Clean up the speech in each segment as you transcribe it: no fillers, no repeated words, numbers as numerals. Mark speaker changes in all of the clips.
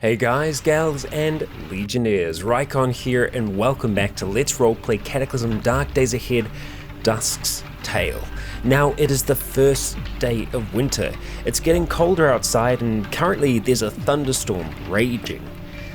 Speaker 1: Hey guys, gals, and Legionnaires, Rycon here, and welcome back to Let's Roleplay Cataclysm Dark Days Ahead, Dusk's Tale. Now, it is the first day of winter. It's getting colder outside, and currently there's a thunderstorm raging.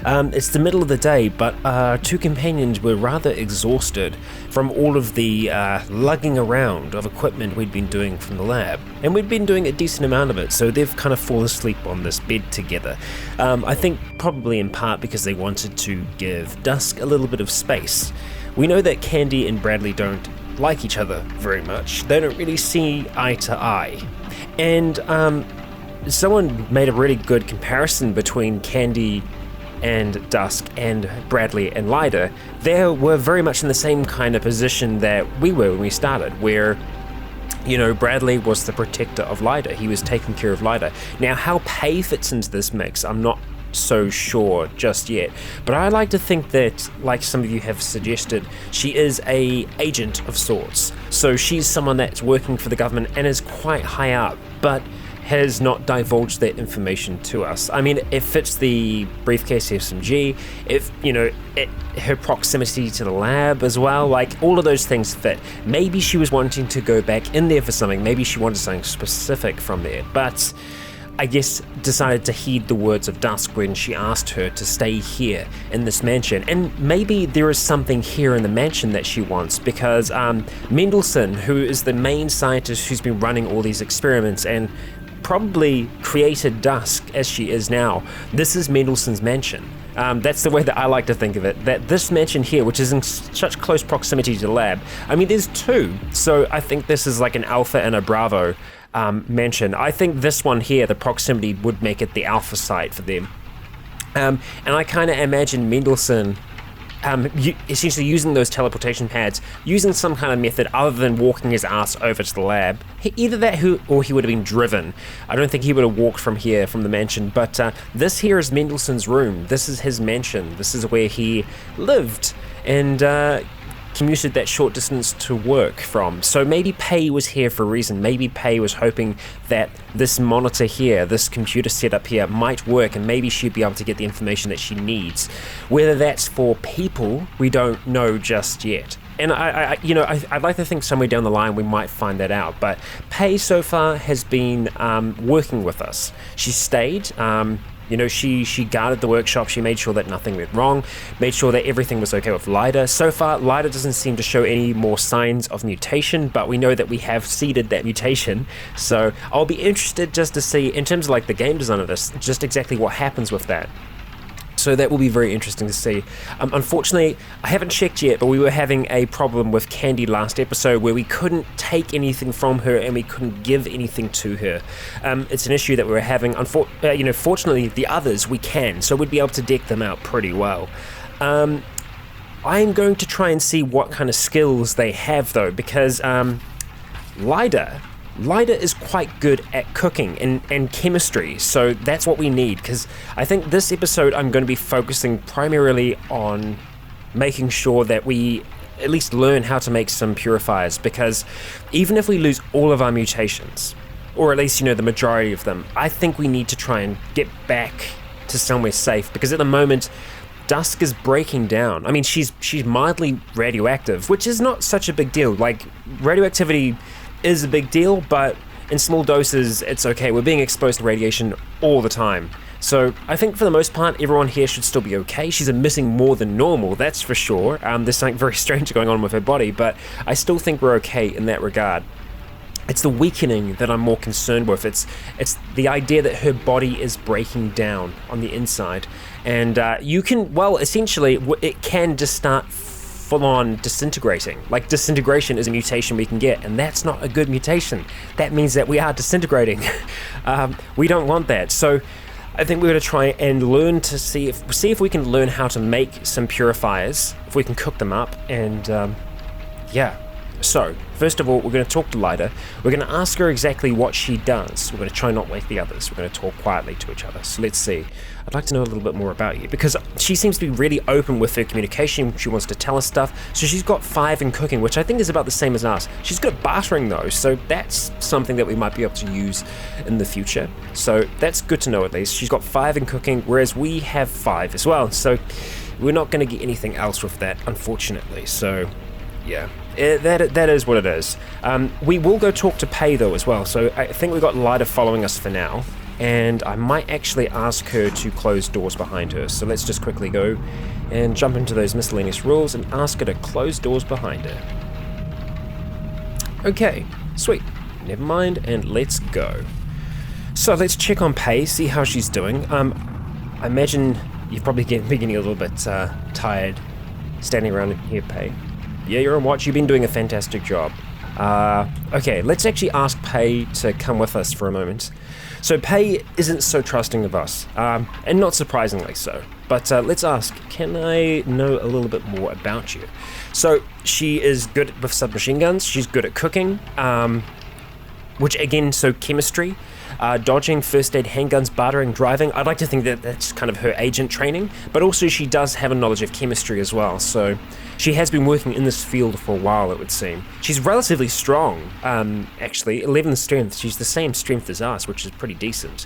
Speaker 1: It's the middle of the day, but our two companions were rather exhausted from all of the lugging around of equipment we'd been doing from the lab. And we'd been doing a decent amount of it, so they've kind of fallen asleep on this bed together. I think probably in part because they wanted to give Dusk a little bit of space. We know that Candy and Bradley don't like each other very much. They don't really see eye to eye. And someone made a really good comparison between Candy and Dusk and Bradley and Lyda. They were very much in the same kind of position that we were when we started, where, you know, Bradley was the protector of Lyda. He was taking care of Lyda. Now, how Pay fits into this mix, I'm not so sure just yet, but I like to think that, like some of you have suggested, she is a agent of sorts. So she's someone that's working for the government and is quite high up, but has not divulged that information to us. I mean, it fits the briefcase SMG, her proximity to the lab as well, like all of those things fit. Maybe she was wanting to go back in there for something, maybe she wanted something specific from there, but I guess decided to heed the words of Dusk when she asked her to stay here in this mansion. And maybe there is something here in the mansion that she wants, because Mendelsohn, who is the main scientist who's been running all these experiments and probably created Dusk as she is now, this is Mendelsohn's mansion. That's the way that I like to think of it, that this mansion here, which is in such close proximity to the lab, I mean, there's two, so I think this is like an Alpha and a Bravo mansion. I think this one here, the proximity, would make it the Alpha site for them. And I kind of imagine Mendelsohn essentially using those teleportation pads, using some kind of method other than walking his ass over to the lab. Either that or he would have been driven. I don't think he would have walked from here, from the mansion, but this here is Mendelsohn's room. This is his mansion. This is where he lived and commuted that short distance to work from. So maybe Pay was here for a reason. Maybe Pay was hoping that this monitor here, this computer setup here, might work, and maybe she'd be able to get the information that she needs. Whether that's for people, we don't know just yet. And I'd like to think somewhere down the line we might find that out. But Pay so far has been working with us. She stayed. She guarded the workshop, she made sure that nothing went wrong, made sure that everything was okay with Lyda. So far, Lyda doesn't seem to show any more signs of mutation, but we know that we have seeded that mutation. So I'll be interested just to see, in terms of like the game design of this, just exactly what happens with that. So that will be very interesting to see. Unfortunately, I haven't checked yet, but we were having a problem with Candy last episode where we couldn't take anything from her and we couldn't give anything to her. It's an issue that we were having. Fortunately, the others we can, so we'd be able to deck them out pretty well. I'm going to try and see what kind of skills they have, though, because Lyda is quite good at cooking and chemistry, so that's what we need, because I think this episode I'm going to be focusing primarily on making sure that we at least learn how to make some purifiers, because even if we lose all of our mutations, or at least, the majority of them, I think we need to try and get back to somewhere safe, because at the moment, Dusk is breaking down. I mean, she's mildly radioactive, which is not such a big deal. Like, radioactivity is a big deal, but in small doses it's okay. We're being exposed to radiation all the time, so I think for the most part everyone here should still be okay. She's emitting more than normal, that's for sure. There's something very strange going on with her body, but I still think we're okay in that regard. It's the weakening that I'm more concerned with. It's the idea that her body is breaking down on the inside, and essentially it can just start full-on disintegrating. Like, disintegration is a mutation we can get, and that's not a good mutation. That means that we are disintegrating. We don't want that. So I think we're going to try and learn to see if we can learn how to make some purifiers, if we can cook them up, and So, first of all, we're going to talk to Lyda. We're going to ask her exactly what she does. We're going to try not wake the others. We're going to talk quietly to each other. So let's see. I'd like to know a little bit more about you, because she seems to be really open with her communication. She wants to tell us stuff. So she's got 5 in cooking, which I think is about the same as us. She's good at bartering though, so that's something that we might be able to use in the future. So that's good to know at least. She's got 5 in cooking, whereas we have 5 as well. So we're not going to get anything else with that, unfortunately. So yeah, that is what it is. We will go talk to Pei though as well. So I think we've got Lyda following us for now. And I might actually ask her to close doors behind her. So let's just quickly go and jump into those miscellaneous rules and ask her to close doors behind her. Okay, sweet. Never mind, and let's go. So let's check on Pei, see how she's doing. I imagine you're probably getting a little bit tired standing around here, Pei. Yeah, you're on watch. You've been doing a fantastic job. Okay, let's actually ask Pei to come with us for a moment. So Pei isn't so trusting of us, and not surprisingly so. But let's ask, can I know a little bit more about you? So she is good with submachine guns, she's good at cooking, which again, so chemistry, dodging, first aid, handguns, bartering, driving. I'd like to think that that's kind of her agent training, but also she does have a knowledge of chemistry as well, so she has been working in this field for a while, it would seem. She's relatively strong, actually, 11 strength. She's the same strength as us, which is pretty decent.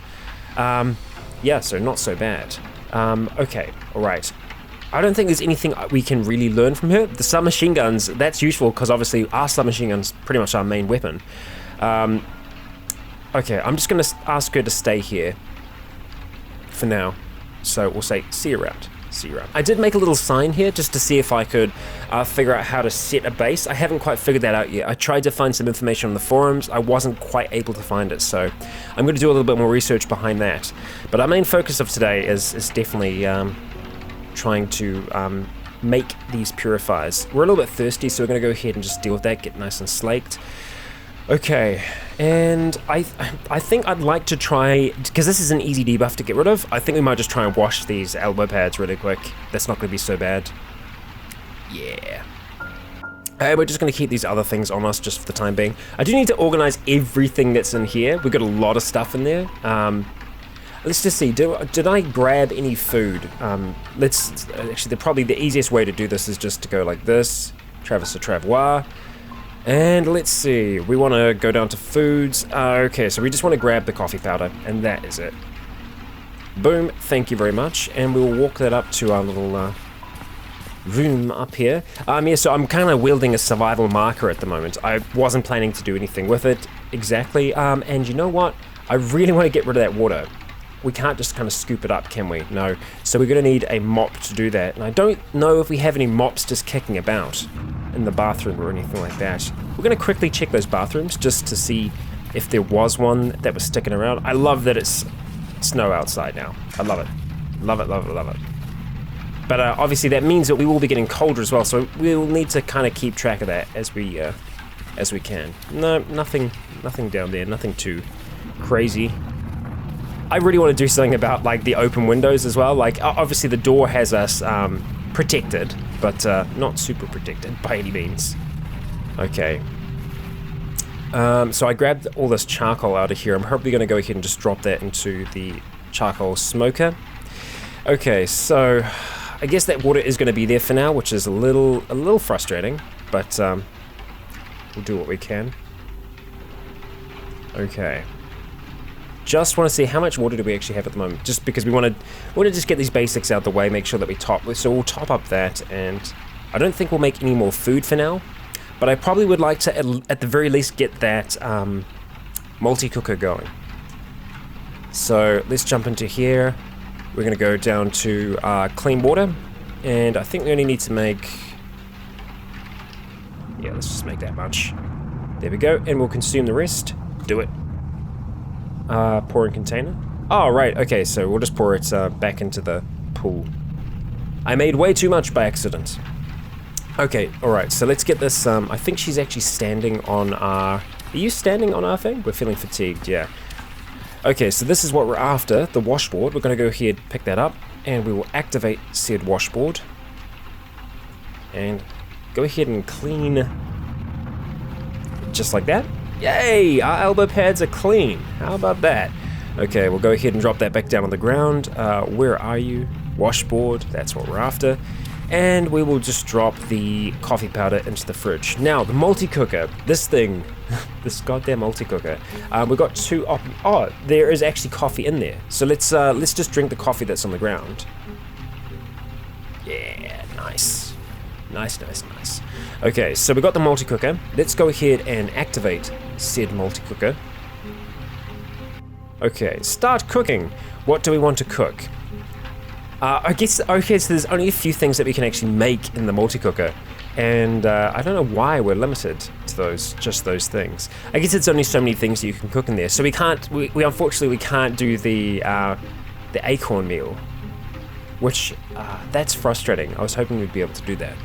Speaker 1: Yeah, so not so bad. Okay, alright. I don't think there's anything we can really learn from her. The submachine guns, that's useful, because obviously our submachine guns pretty much our main weapon. Okay, I'm just going to ask her to stay here for now. So we'll say, see you around. See you around. I did make a little sign here just to see if I could figure out how to set a base. I haven't quite figured that out yet. I tried to find some information on the forums. I wasn't quite able to find it, so I'm going to do a little bit more research behind that. But our main focus of today is definitely trying to make these purifiers. We're a little bit thirsty, so we're going to go ahead and just deal with that, get nice and slaked. Okay, and I think I'd like to try, because this is an easy debuff to get rid of, I think we might just try and wash these elbow pads really quick. That's not going to be so bad. Yeah. We're just going to keep these other things on us just for the time being. I do need to organize everything that's in here. We've got a lot of stuff in there. Let's just see, did I grab any food? Actually, probably the easiest way to do this is just to go like this, traverse to travois. And let's see, we want to go down to foods. Okay, so we just want to grab the coffee powder, and that is it. Boom, thank you very much. And we'll walk that up to our little room up here. Yeah, so I'm kind of wielding a survival marker at the moment. I wasn't planning to do anything with it exactly. And you know what? I really want to get rid of that water. We can't just kind of scoop it up, can we? No. So we're going to need a mop to do that. And I don't know if we have any mops just kicking about in the bathroom or anything like that. We're going to quickly check those bathrooms just to see if there was one that was sticking around. I love that it's snow outside now. I love it. Love it, love it, love it. But obviously that means that we will be getting colder as well, so we'll need to kind of keep track of that as we can. No, nothing down there, nothing too crazy. I really want to do something about like the open windows as well. Like obviously the door has us protected, but not super protected by any means. Okay. So I grabbed all this charcoal out of here. I'm probably going to go ahead and just drop that into the charcoal smoker. Okay, so I guess that water is going to be there for now, which is a little frustrating, but we'll do what we can. Okay. Just want to see how much water do we actually have at the moment, just because we want to just get these basics out the way, make sure that we top. So we'll top up that, and I don't think we'll make any more food for now, but I probably would like to at the very least get that multi-cooker going. So let's jump into here. We're going to go down to clean water, and I think we only need to make, yeah, let's just make that much. There we go, and we'll consume the rest. Do it. Pouring container. Oh, right, okay, so we'll just pour it back into the pool. I made way too much by accident. Okay, alright, so let's get this, I think she's actually standing on our, are you standing on our thing? We're feeling fatigued, yeah. Okay, so this is what we're after, the washboard. We're going to go ahead, pick that up, and we will activate said washboard. And go ahead and clean just like that. Yay, our elbow pads are clean. How about that? Okay, we'll go ahead and drop that back down on the ground. Where are you? Washboard, that's what we're after. And we will just drop the coffee powder into the fridge. Now, the multi-cooker, this thing, this goddamn multi-cooker, we've got two oh, there is actually coffee in there. So let's just drink the coffee that's on the ground. Yeah, nice. Nice, nice, nice. Okay, so we got the multi-cooker. Let's go ahead and activate said multi-cooker. Okay, start cooking. What do we want to cook? I guess, okay, so there's only a few things that we can actually make in the multi-cooker. And I don't know why we're limited to those, just those things. I guess it's only so many things that you can cook in there. So we can't, we unfortunately, we can't do the acorn meal. Which, that's frustrating. I was hoping we'd be able to do that.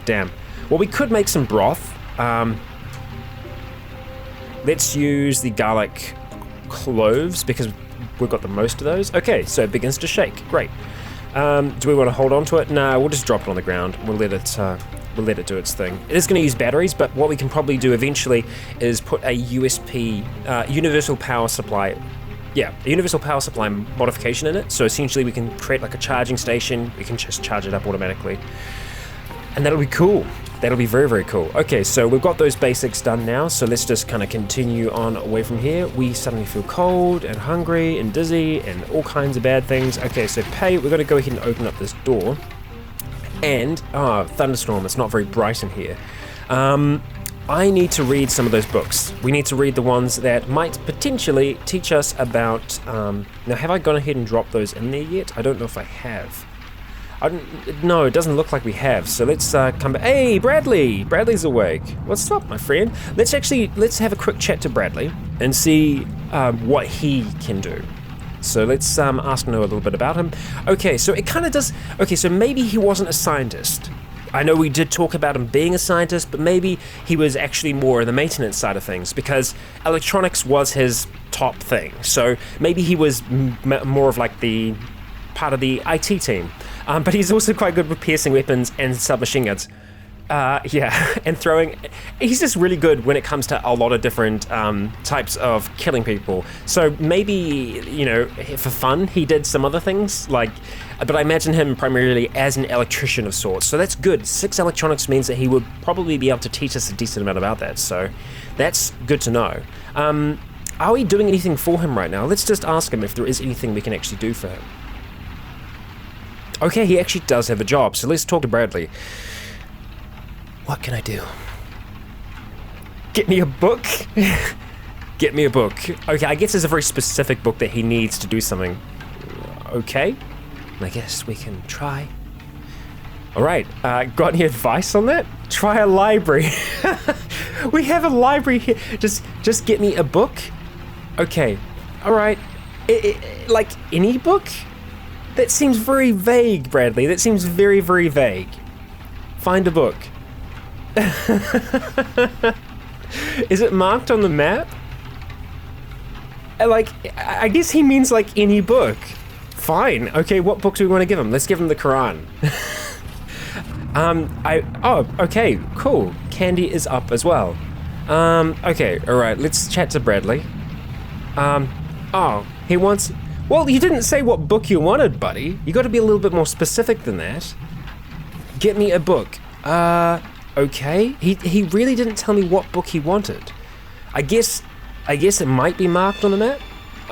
Speaker 1: Damn. Well, we could make some broth. Let's use the garlic cloves because we've got the most of those. Okay, so it begins to shake. Great. Do we want to hold on to it? No, we'll just drop it on the ground. We'll let it do its thing. It is going to use batteries, but what we can probably do eventually is put a universal power supply. Yeah, a universal power supply modification in it. So essentially we can create like a charging station. We can just charge it up automatically. And that'll be cool. That'll be very, very cool. Okay, so we've got those basics done now. So let's just kind of continue on away from here. We suddenly feel cold and hungry and dizzy and all kinds of bad things. Okay, so we're going to go ahead and open up this door. And, thunderstorm, it's not very bright in here. I need to read some of those books. We need to read the ones that might potentially teach us about... now, have I gone ahead and dropped those in there yet? I don't know if I have. No, it doesn't look like we have. So let's come back. Hey, Bradley! Bradley's awake. What's up, my friend? Let's have a quick chat to Bradley and see what he can do. So let's ask Noah a little bit about him. Okay, so it kind of does... Okay, so maybe he wasn't a scientist. I know we did talk about him being a scientist, but maybe he was actually more in the maintenance side of things because electronics was his top thing. So maybe he was more of like the part of the IT team. But he's also quite good with piercing weapons and submachine guns. Yeah, and throwing. He's just really good when it comes to a lot of different types of killing people. So maybe, you know, for fun, he did some other things, like, but I imagine him primarily as an electrician of sorts. So that's good. 6 electronics means that he would probably be able to teach us a decent amount about that. So that's good to know. Are we doing anything for him right now? Let's just ask him if there is anything we can actually do for him. Okay, he actually does have a job, so let's talk to Bradley. What can I do? Get me a book? Get me a book. Okay, I guess there's a very specific book that he needs to do something. Okay, I guess we can try. All right, got any advice on that? Try a library. We have a library here. Just get me a book? Okay, all right. Like any book? That seems very vague, Bradley. That seems very, very vague. Find a book. Is it marked on the map? Like, I guess he means like any book. Fine. Okay, what book do we want to give him? Let's give him the Quran. Oh, okay, cool. Candy is up as well. Okay, all right. Let's chat to Bradley. Oh, he wants. Well, you didn't say what book you wanted, buddy. You got to be a little bit more specific than that. Get me a book. Okay. He really didn't tell me what book he wanted. I guess it might be marked on the map.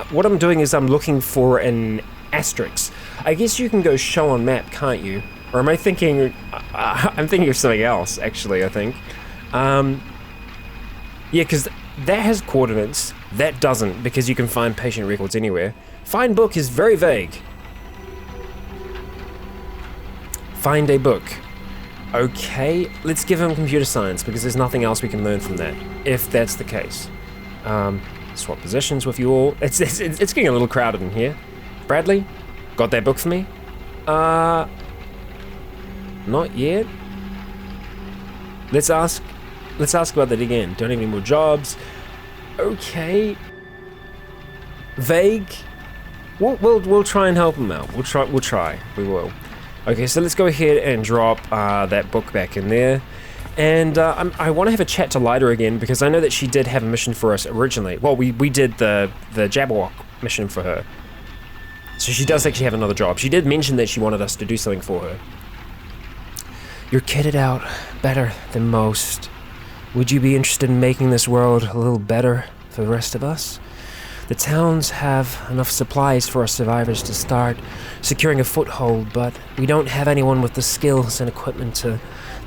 Speaker 1: What I'm doing is I'm looking for an asterisk. I guess you can go show on map, can't you? Or am I thinking... I'm thinking of something else, actually, I think. Yeah, because that has coordinates. That doesn't, because you can find patient records anywhere. Find book is very vague. Find a book. Okay, let's give him computer science because there's nothing else we can learn from that, if that's the case. Swap positions with you all. It's getting a little crowded in here. Bradley, got that book for me? Not yet. Let's ask about that again. Don't have any more jobs. Okay. Vague. We'll try and help him out. We'll try. We will. Okay, so let's go ahead and drop that book back in there. And I want to have a chat to Lida again, because I know that she did have a mission for us originally. Well, we did the Jabberwock mission for her. So she does actually have another job. She did mention that she wanted us to do something for her. You're kitted out better than most. Would you be interested in making this world a little better for the rest of us? The towns have enough supplies for our survivors to start securing a foothold, but we don't have anyone with the skills and equipment to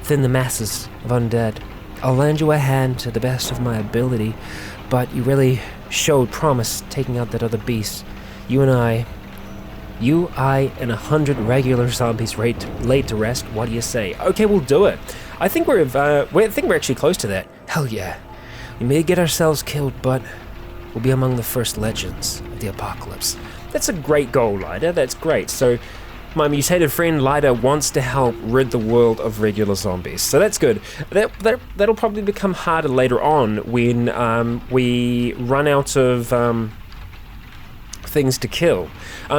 Speaker 1: thin the masses of undead. I'll lend you a hand to the best of my ability, but you really showed promise taking out that other beast. You, I, and 100 regular zombies laid to rest. What do you say? Okay, we'll do it. I think we're actually close to that. Hell yeah. We may get ourselves killed, but we'll be among the first legends of the apocalypse. That's a great goal, Lida. That's great. So, my mutated friend Lida wants to help rid the world of regular zombies. So that's good. That'll probably become harder later on when we run out of things to kill.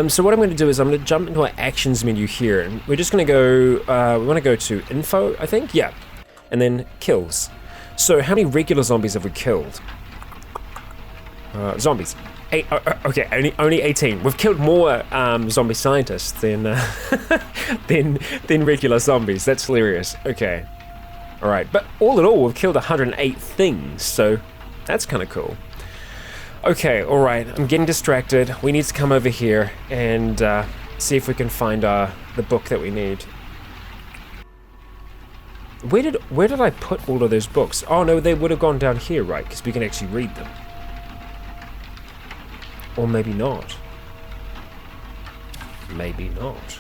Speaker 1: So what I'm going to do is I'm going to jump into our actions menu here, and we're just going to go, we want to go to info, I think? Yeah. And then kills. So how many regular zombies have we killed? Zombies. Okay, only 18. We've killed more zombie scientists than than regular zombies. That's hilarious. Okay. Alright, but all in all, we've killed 108 things, so that's kind of cool. Okay, alright, I'm getting distracted. We need to come over here and see if we can find the book that we need. Where did I put all of those books? Oh no, they would have gone down here, right? Because we can actually read them. Or maybe not. Maybe not.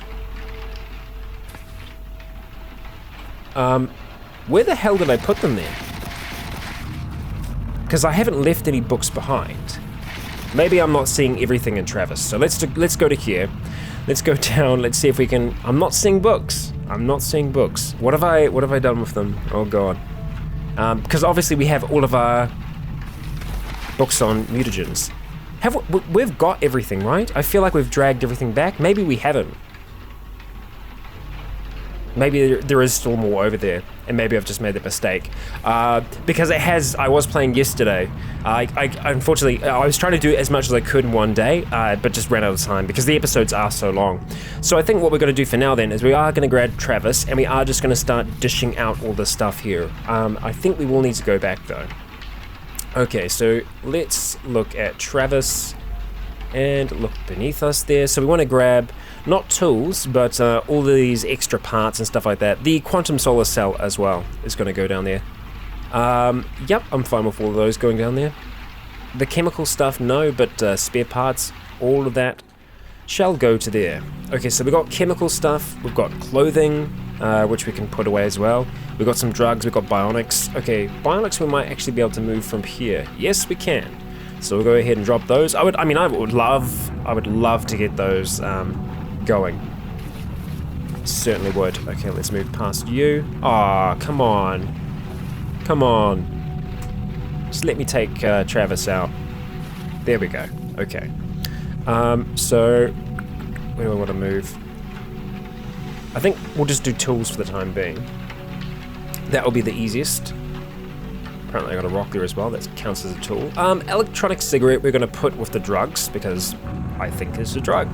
Speaker 1: Where the hell did I put them then? Because I haven't left any books behind. Maybe I'm not seeing everything in Travis. So let's go to here. Let's go down. Let's see if we can. I'm not seeing books. I'm not seeing books. What have I done with them? Oh god. Because obviously we have all of our books on mutagens. We've got everything, right? I feel like we've dragged everything back. Maybe we haven't. Maybe there is still more over there, and maybe I've just made that mistake. Because I was playing yesterday. Unfortunately, I was trying to do as much as I could in one day, but just ran out of time because the episodes are so long. So I think what we're going to do for now then is we are going to grab Travis, and we are just going to start dishing out all this stuff here. I think we will need to go back though. Okay, so let's look at Travis and look beneath us there. So we want to grab not tools, but all these extra parts and stuff like that. The quantum solar cell as well is going to go down there. Yep, I'm fine with all of those going down there. The chemical stuff, no, but spare parts, all of that shall go to there. Okay, so we've got chemical stuff, we've got clothing, which we can put away as well. We've got some drugs, we've got bionics. Okay, bionics we might actually be able to move from here. Yes, we can. So we'll go ahead and drop those. I would love to get those going. Certainly would. Okay, let's move past you. Aw, come on. Come on. Just let me take Travis out. There we go. Okay. So where do I want to move? I think we'll just do tools for the time being. That will be the easiest. Apparently I got a rock there as well, that counts as a tool. Electronic cigarette we're going to put with the drugs, because I think it's a drug.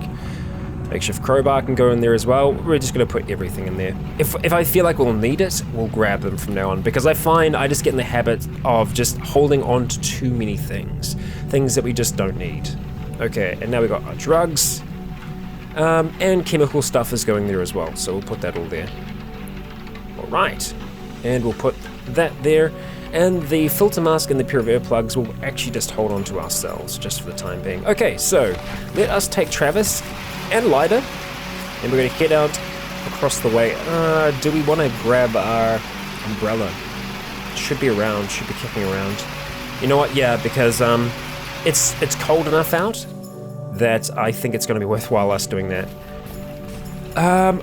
Speaker 1: Makeshift crowbar can go in there as well. We're just going to put everything in there. If I feel like we'll need it, we'll grab them from now on, because I find I just get in the habit of just holding on to too many things. Things that we just don't need. Okay, and now we've got our drugs. And chemical stuff is going there as well, so we'll put that all there. Alright, and we'll put that there. And the filter mask and the purifier plugs will actually just hold on to ourselves, just for the time being. Okay, so let us take Travis and Lida, and we're going to head out across the way. Do we want to grab our umbrella? Should be around, should be kicking around. You know what, yeah, because it's cold enough out that I think it's going to be worthwhile us doing that.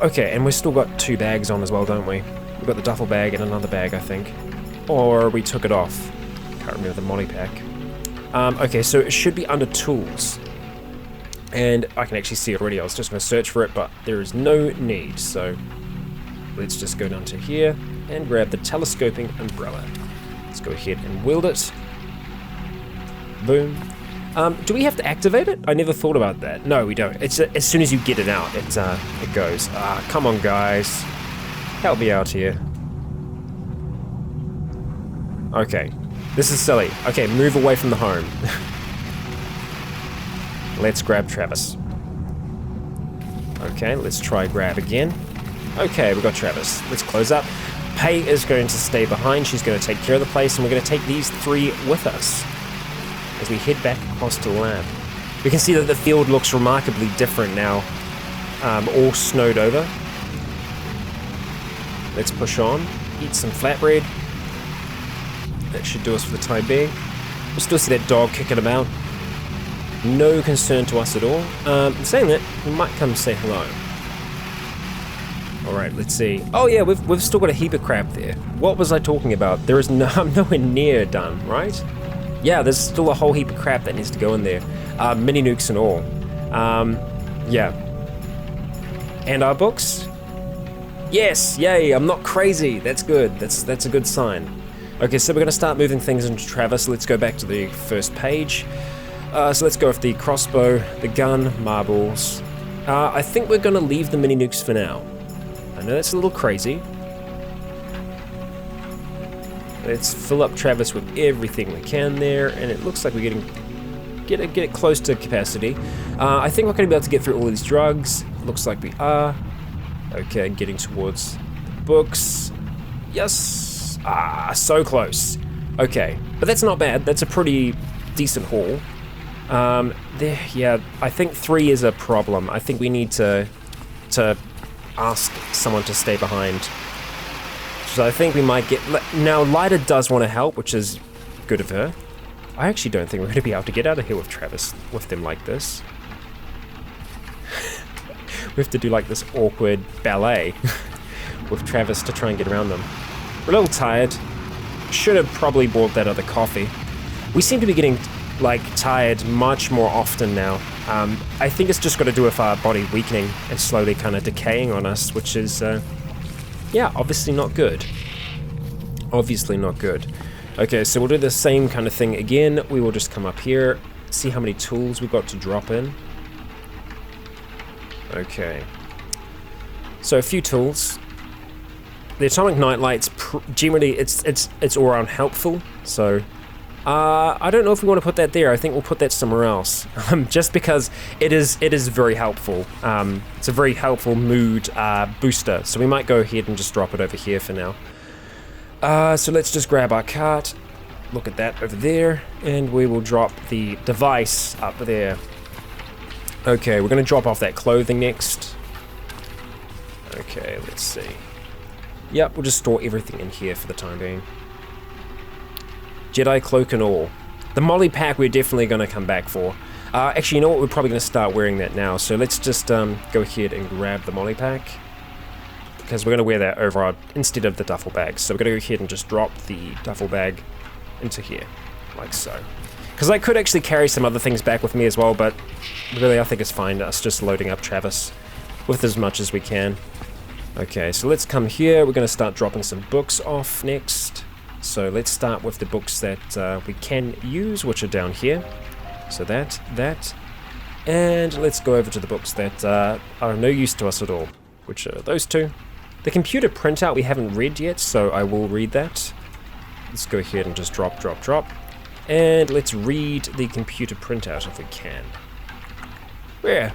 Speaker 1: Okay, and we've still got 2 bags on as well, don't we? We've got the duffel bag and another bag, I think. Or we took it off. Can't remember the molly pack. Okay, so it should be under tools. And I can actually see it already. I was just going to search for it, but there is no need, so let's just go down to here and grab the telescoping umbrella. Let's go ahead and wield it. Boom. Do we have to activate it? I never thought about that. No, we don't. It's as soon as you get it out, it goes. Come on, guys. Help me out here. Okay. This is silly. Okay, move away from the home. Let's grab Travis. Okay, let's try grab again. Okay, we got Travis. Let's close up. Pei is going to stay behind. She's going to take care of the place, and we're going to take these three with us as we head back across to the lab. We can see that the field looks remarkably different now, all snowed over. Let's push on, eat some flatbread. That should do us for the time being. We'll still see that dog kicking about. No concern to us at all. Saying that, we might come say hello. Alright, let's see. Oh yeah, we've still got a heap of crap there. What was I talking about? There is no, I'm nowhere near done, right? Yeah, there's still a whole heap of crap that needs to go in there. Mini nukes and all. Yeah. And our books? Yes, yay, I'm not crazy. That's good. That's a good sign. Okay, so we're gonna start moving things into Travis. Let's go back to the first page. So let's go with the crossbow, the gun, marbles. I think we're gonna leave the mini nukes for now. I know that's a little crazy. Let's fill up Travis with everything we can there, and it looks like we're get it close to capacity. I think we're gonna be able to get through all these drugs. Looks like we are. Okay, getting towards the books. Yes. So close. Okay, but that's not bad. That's a pretty decent haul. Yeah, I think 3 is a problem. I think we need to ask someone to stay behind. So I think we might get... Now, Lyda does want to help, which is good of her. I actually don't think we're going to be able to get out of here with Travis, with them like this. We have to do like this awkward ballet with Travis to try and get around them. We're a little tired. Should have probably bought that other coffee. We seem to be getting like tired much more often now. I think it's just got to do with our body weakening and slowly kind of decaying on us, which is, yeah, obviously not good. Obviously not good. Okay, so we'll do the same kind of thing again. We will just come up here, see how many tools we've got to drop in. Okay. So a few tools. The atomic nightlight's generally it's all around helpful. So I don't know if we want to put that there. I think we'll put that somewhere else. Just because it is very helpful. It's a very helpful mood booster. So we might go ahead and just drop it over here for now. So let's just grab our cart. Look at that over there, and we will drop the device up there. Okay, we're going to drop off that clothing next. Okay, let's see. Yep, we'll just store everything in here for the time being. Jedi cloak and all. The Molly pack we're definitely going to come back for. Actually, you know what? We're probably going to start wearing that now. So let's just go ahead and grab the Molly pack, because we're going to wear that over our, instead of the duffel bag. So we're going to go ahead and just drop the duffel bag into here, like so. Because I could actually carry some other things back with me as well, but really I think it's fine us just loading up Travis with as much as we can. Okay, so let's come here. We're going to start dropping some books off next. So let's start with the books that we can use, which are down here. So that. And let's go over to the books that are no use to us at all, which are those two. The computer printout we haven't read yet, so I will read that. Let's go ahead and just drop. And let's read the computer printout if we can. Where?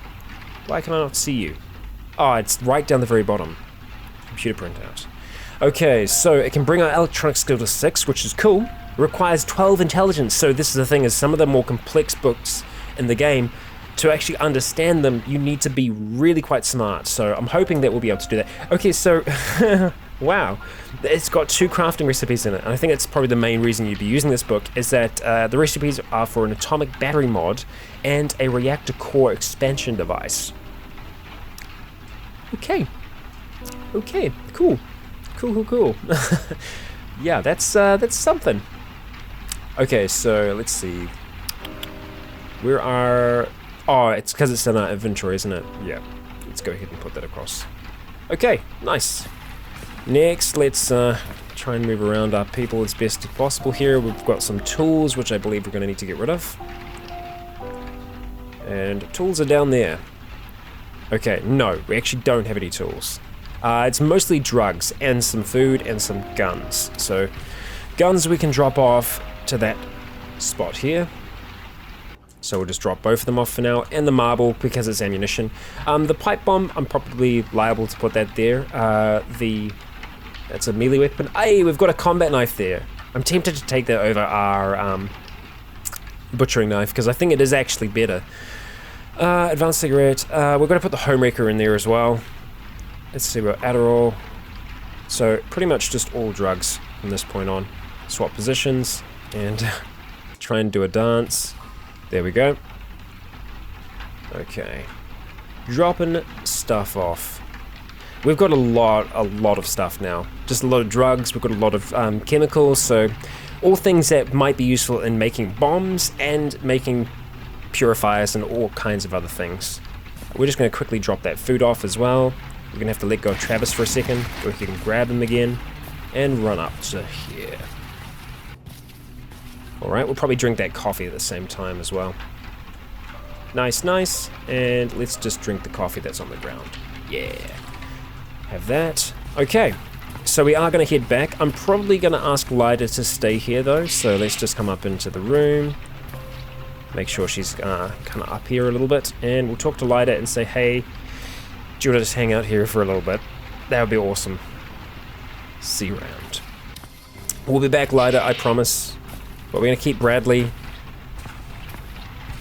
Speaker 1: Why can I not see you? Oh, it's right down the very bottom. Computer printout. Okay, so it can bring our electronic skill to 6, which is cool. It requires 12 intelligence, so this is the thing, is some of the more complex books in the game, to actually understand them, you need to be really quite smart. So I'm hoping that we'll be able to do that. Okay, so, wow. It's got 2 crafting recipes in it, and I think that's probably the main reason you'd be using this book, is that the recipes are for an atomic battery mod and a reactor core expansion device. Okay, cool. Yeah, that's something. Okay, so let's see. Where are... Oh, it's because it's in our inventory, isn't it? Yeah, let's go ahead and put that across. Okay, nice. Next, let's try and move around our people as best as possible here. We've got some tools, which I believe we're going to need to get rid of. And tools are down there. Okay, no, we actually don't have any tools. It's mostly drugs and some food and some guns. So, guns we can drop off to that spot here. So we'll just drop both of them off for now, and the marble because it's ammunition. The pipe bomb, I'm probably liable to put that there. That's a melee weapon. Hey, we've got a combat knife there. I'm tempted to take that over our butchering knife because I think it is actually better. Advanced cigarette. We're going to put the homewrecker in there as well. Let's see, we're Adderall. So pretty much just all drugs from this point on. Swap positions and try and do a dance. There we go. Okay. Dropping stuff off. We've got a lot of stuff now. Just a lot of drugs, we've got a lot of chemicals, so all things that might be useful in making bombs and making purifiers and all kinds of other things. We're just going to quickly drop that food off as well. We're going to have to let go of Travis for a second, or we can grab him again and run up to here. Alright, we'll probably drink that coffee at the same time as well. Nice, nice. And let's just drink the coffee that's on the ground. Yeah. Have that. Okay. So we are going to head back. I'm probably going to ask Lyda to stay here though. So let's just come up into the room. Make sure she's kind of up here a little bit. And we'll talk to Lyda and say, hey, do you want to just hang out here for a little bit? That would be awesome. See you around. We'll be back, Lyda, I promise. But we're going to keep Bradley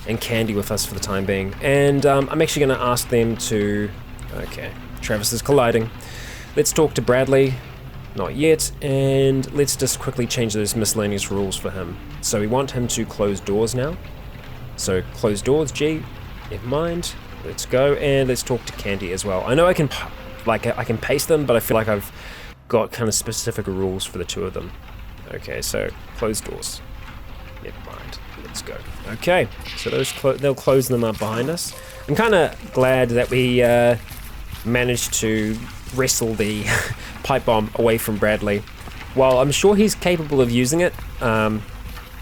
Speaker 1: and Candy with us for the time being. And I'm actually going to ask them to... Okay, Travis is colliding. Let's talk to Bradley. Not yet. And let's just quickly change those miscellaneous rules for him. So we want him to close doors now. So close doors, G. Never mind. Let's go. And let's talk to Candy as well. I know I can paste them, but I feel like I've got kind of specific rules for the two of them. Okay, so close doors. Never mind. Let's go. Okay, so they'll close them up behind us. I'm kind of glad that we managed to wrestle the pipe bomb away from Bradley. While I'm sure he's capable of using it, I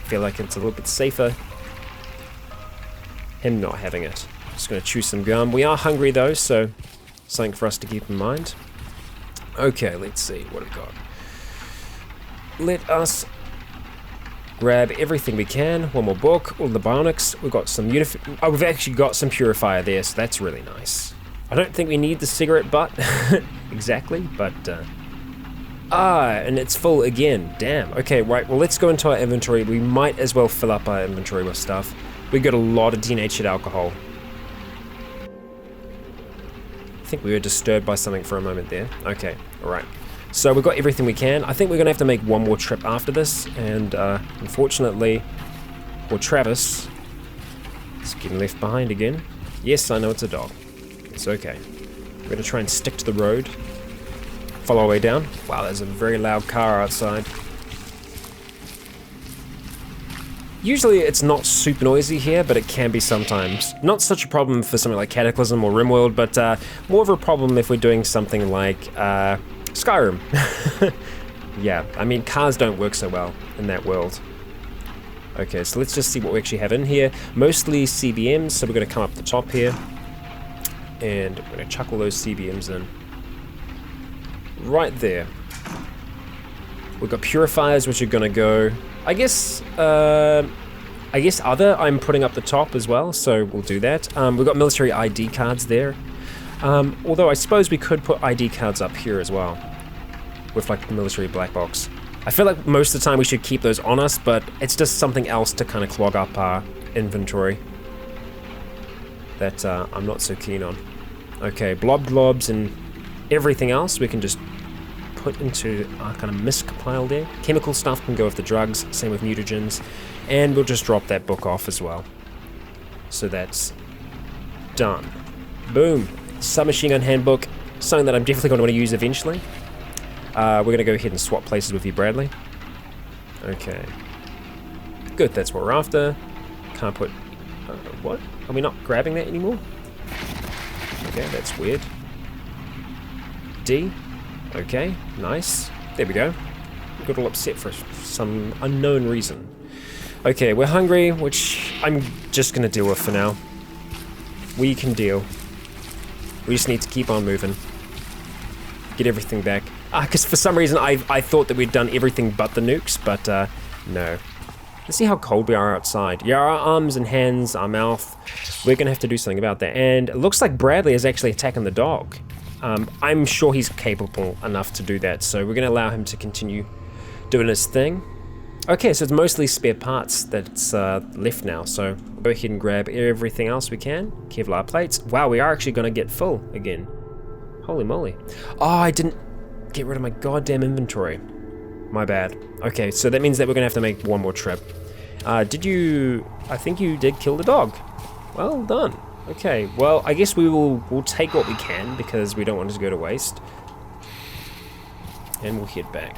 Speaker 1: feel like it's a little bit safer him not having it. Just going to chew some gum. We are hungry though, so something for us to keep in mind. Okay, let's see. What have we got? Let us grab everything we can. One more book, all the bionics. We've got some we've actually got some purifier there, so that's really nice. I don't think we need the cigarette butt exactly, but and it's full again. Damn. Okay, right. Well, let's go into our inventory. We might as well fill up our inventory with stuff. We got a lot of denatured alcohol. I think we were disturbed by something for a moment there. Okay, all right. So we've got everything we can. I think we're going to have to make one more trip after this, and unfortunately, for Travis, it's getting left behind again. Yes, I know it's a dog. It's okay. We're going to try and stick to the road. Follow our way down. Wow, there's a very loud car outside. Usually it's not super noisy here, but it can be sometimes. Not such a problem for something like Cataclysm or RimWorld, but more of a problem if we're doing something like Skyrim. Yeah, I mean, cars don't work so well in that world. Okay, so let's just see what we actually have in here. Mostly CBMs, so we're going to come up the top here. And we're going to chuck all those CBMs in. Right there. We've got purifiers, which are going to go... I guess other I'm putting up the top as well, so we'll do that. We've got military ID cards there. Although I suppose we could put ID cards up here as well. With like the military black box. I feel like most of the time we should keep those on us, but it's just something else to kind of clog up our inventory. That I'm not so keen on. Okay, blobs and everything else we can just put into our kind of misc pile there. Chemical stuff can go with the drugs, same with mutagens, and we'll just drop that book off as well. So that's done. Boom. Submachine gun handbook, something that I'm definitely going to want to use eventually. We're going to go ahead and swap places with you, Bradley. Okay. Good, that's what we're after. Can't put... what? Are we not grabbing that anymore? Okay, that's weird. D. Okay, nice. There we go. We got all upset for some unknown reason. Okay, we're hungry, which I'm just gonna deal with for now. We can deal. We just need to keep on moving. Get everything back. Because for some reason I thought that we'd done everything but the nukes, but no. Let's see how cold we are outside. Yeah, our arms and hands, our mouth, we're gonna have to do something about that. And it looks like Bradley is actually attacking the dog. I'm sure he's capable enough to do that, so we're gonna allow him to continue doing his thing. Okay, so it's mostly spare parts that's left now, so we'll go ahead and grab everything else we can. Kevlar plates. Wow, we are actually gonna get full again. Holy moly. Oh, I didn't get rid of my goddamn inventory. My bad. Okay, so that means that we're gonna have to make one more trip. I think you did kill the dog. Well done. Okay, well, I guess we'll take what we can because we don't want it to go to waste. And we'll head back.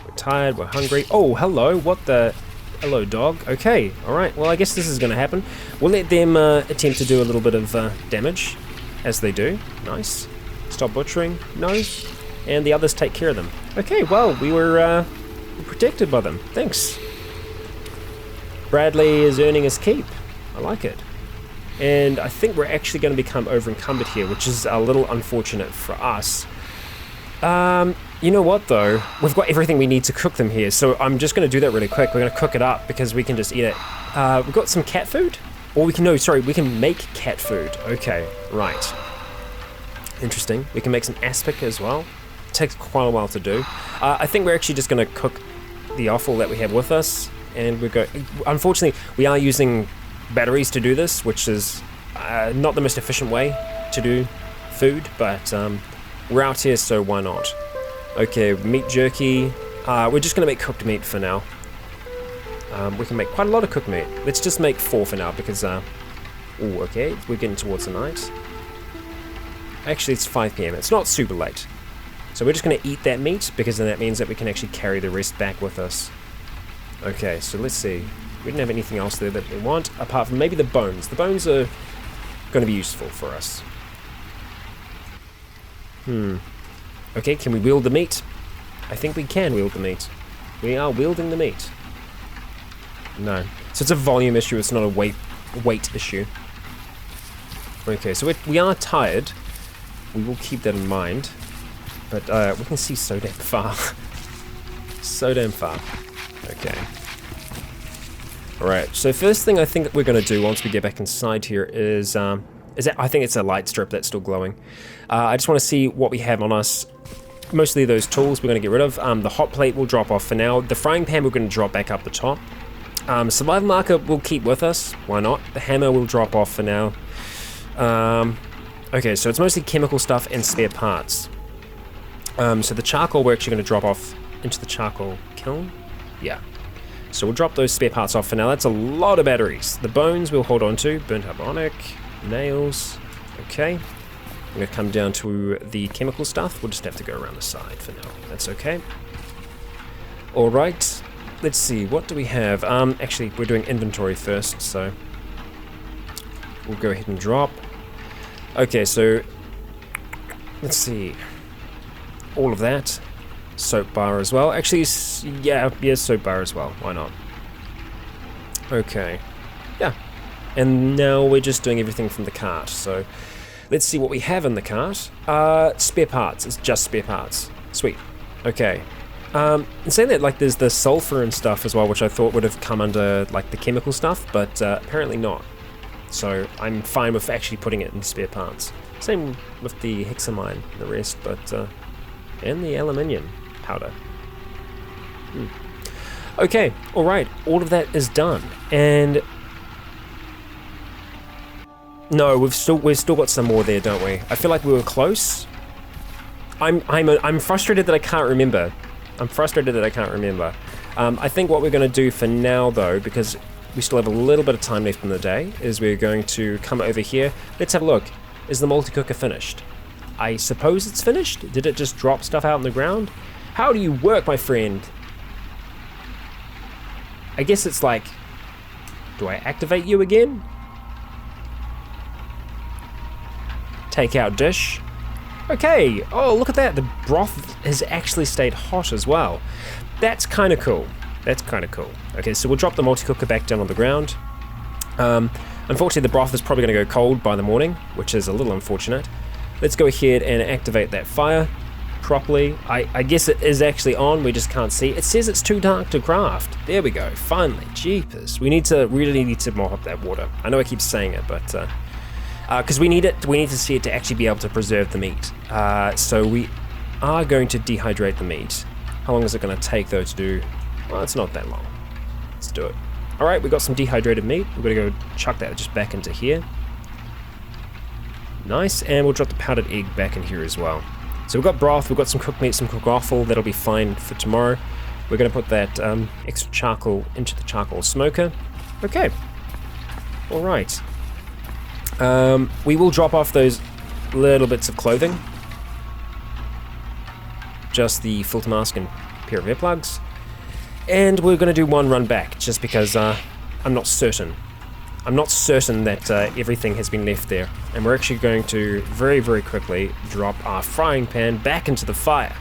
Speaker 1: We're tired, we're hungry. Oh, hello, what the... Hello, dog. Okay, alright, well, I guess this is gonna happen. We'll let them attempt to do a little bit of damage, as they do. Nice. Stop butchering. No. And the others take care of them. Okay, well, we were protected by them. Thanks. Bradley is earning his keep. I like it. And I think we're actually going to become over-encumbered here, which is a little unfortunate for us. You know what, though? We've got everything we need to cook them here, so I'm just going to do that really quick. We're going to cook it up because we can just eat it. We've got some cat food? Or we can, no, sorry, we can make cat food. Okay, right. Interesting. We can make some aspic as well. It takes quite a while to do. I think we're actually just going to cook the offal that we have with us, and we go. Unfortunately, we are using batteries to do this, which is not the most efficient way to do food, but we're out here, so why not? Okay, meat jerky. We're just going to make cooked meat for now. We can make quite a lot of cooked meat. Let's just make 4 for now, because ooh, okay, we're getting towards the night. Actually, it's 5 PM. It's not super late. So we're just going to eat that meat, because then that means that we can actually carry the rest back with us. Okay, so let's see. We didn't have anything else there that we want, apart from maybe the bones. The bones are going to be useful for us. Okay, can we wield the meat? I think we can wield the meat. We are wielding the meat. No. So it's a volume issue, it's not a weight issue. Okay, so we are tired. We will keep that in mind. But we can see so damn far. So damn far. Okay. Alright, so first thing I think we're going to do once we get back inside here is that I think it's a light strip that's still glowing. I just want to see what we have on us. Mostly those tools we're going to get rid of. The hot plate will drop off for now. The frying pan we're going to drop back up the top. Survival marker we'll keep with us. Why not? The hammer will drop off for now. Okay, so it's mostly chemical stuff and spare parts. So the charcoal we're actually going to drop off into the charcoal kiln. Yeah. So we'll drop those spare parts off for now. That's a lot of batteries. The bones we'll hold on to. Burnt harmonic, nails. Okay. I'm going to come down to the chemical stuff. We'll just have to go around the side for now. That's okay. Alright. Let's see. What do we have? Actually, we're doing inventory first, so we'll go ahead and drop. Okay, so let's see. All of that. Soap bar as well. Actually, yeah, soap bar as well. Why not? Okay. Yeah. And now we're just doing everything from the cart. So let's see what we have in the cart. Spare parts. It's just spare parts. Sweet. Okay. And saying that, like, there's the sulfur and stuff as well, which I thought would have come under, like, the chemical stuff, but apparently not. So I'm fine with actually putting it in spare parts. Same with the hexamine and the rest, but and the aluminium powder. Okay, alright, all of that is done. And no, we've still got some more there, don't we? I feel like we were close. I'm frustrated that I can't remember. I think what we're going to do for now, though, because we still have a little bit of time left in the day, is we're going to come over here. Let's have a look. Is the multi-cooker finished? I suppose it's finished? Did it just drop stuff out on the ground? How do you work, my friend? I guess it's like, do I activate you again? Take out dish. Okay, oh, look at that. The broth has actually stayed hot as well. That's kind of cool. That's kind of cool. Okay, so we'll drop the multi-cooker back down on the ground. Unfortunately, the broth is probably going to go cold by the morning, which is a little unfortunate. Let's go ahead and activate that fire properly. I guess it is actually on, we just can't see. It says it's too dark to craft. There we go, finally, jeepers. We really need to mop up that water. I know I keep saying it, but because we need to see it to actually be able to preserve the meat. So we are going to dehydrate the meat. How long is it going to take though to do? Well, it's not that long. Let's do it. All right, we got some dehydrated meat. We're going to go chuck that just back into here. Nice, and we'll drop the powdered egg back in here as well. So we've got broth, we've got some cooked meat, some cooked offal. That'll be fine for tomorrow. We're going to put that extra charcoal into the charcoal smoker. Okay. All right. We will drop off those little bits of clothing. Just the filter mask and pair of earplugs. And we're going to do one run back, just because I'm not certain. I'm not certain that everything has been left there. And we're actually going to very, very quickly drop our frying pan back into the fire.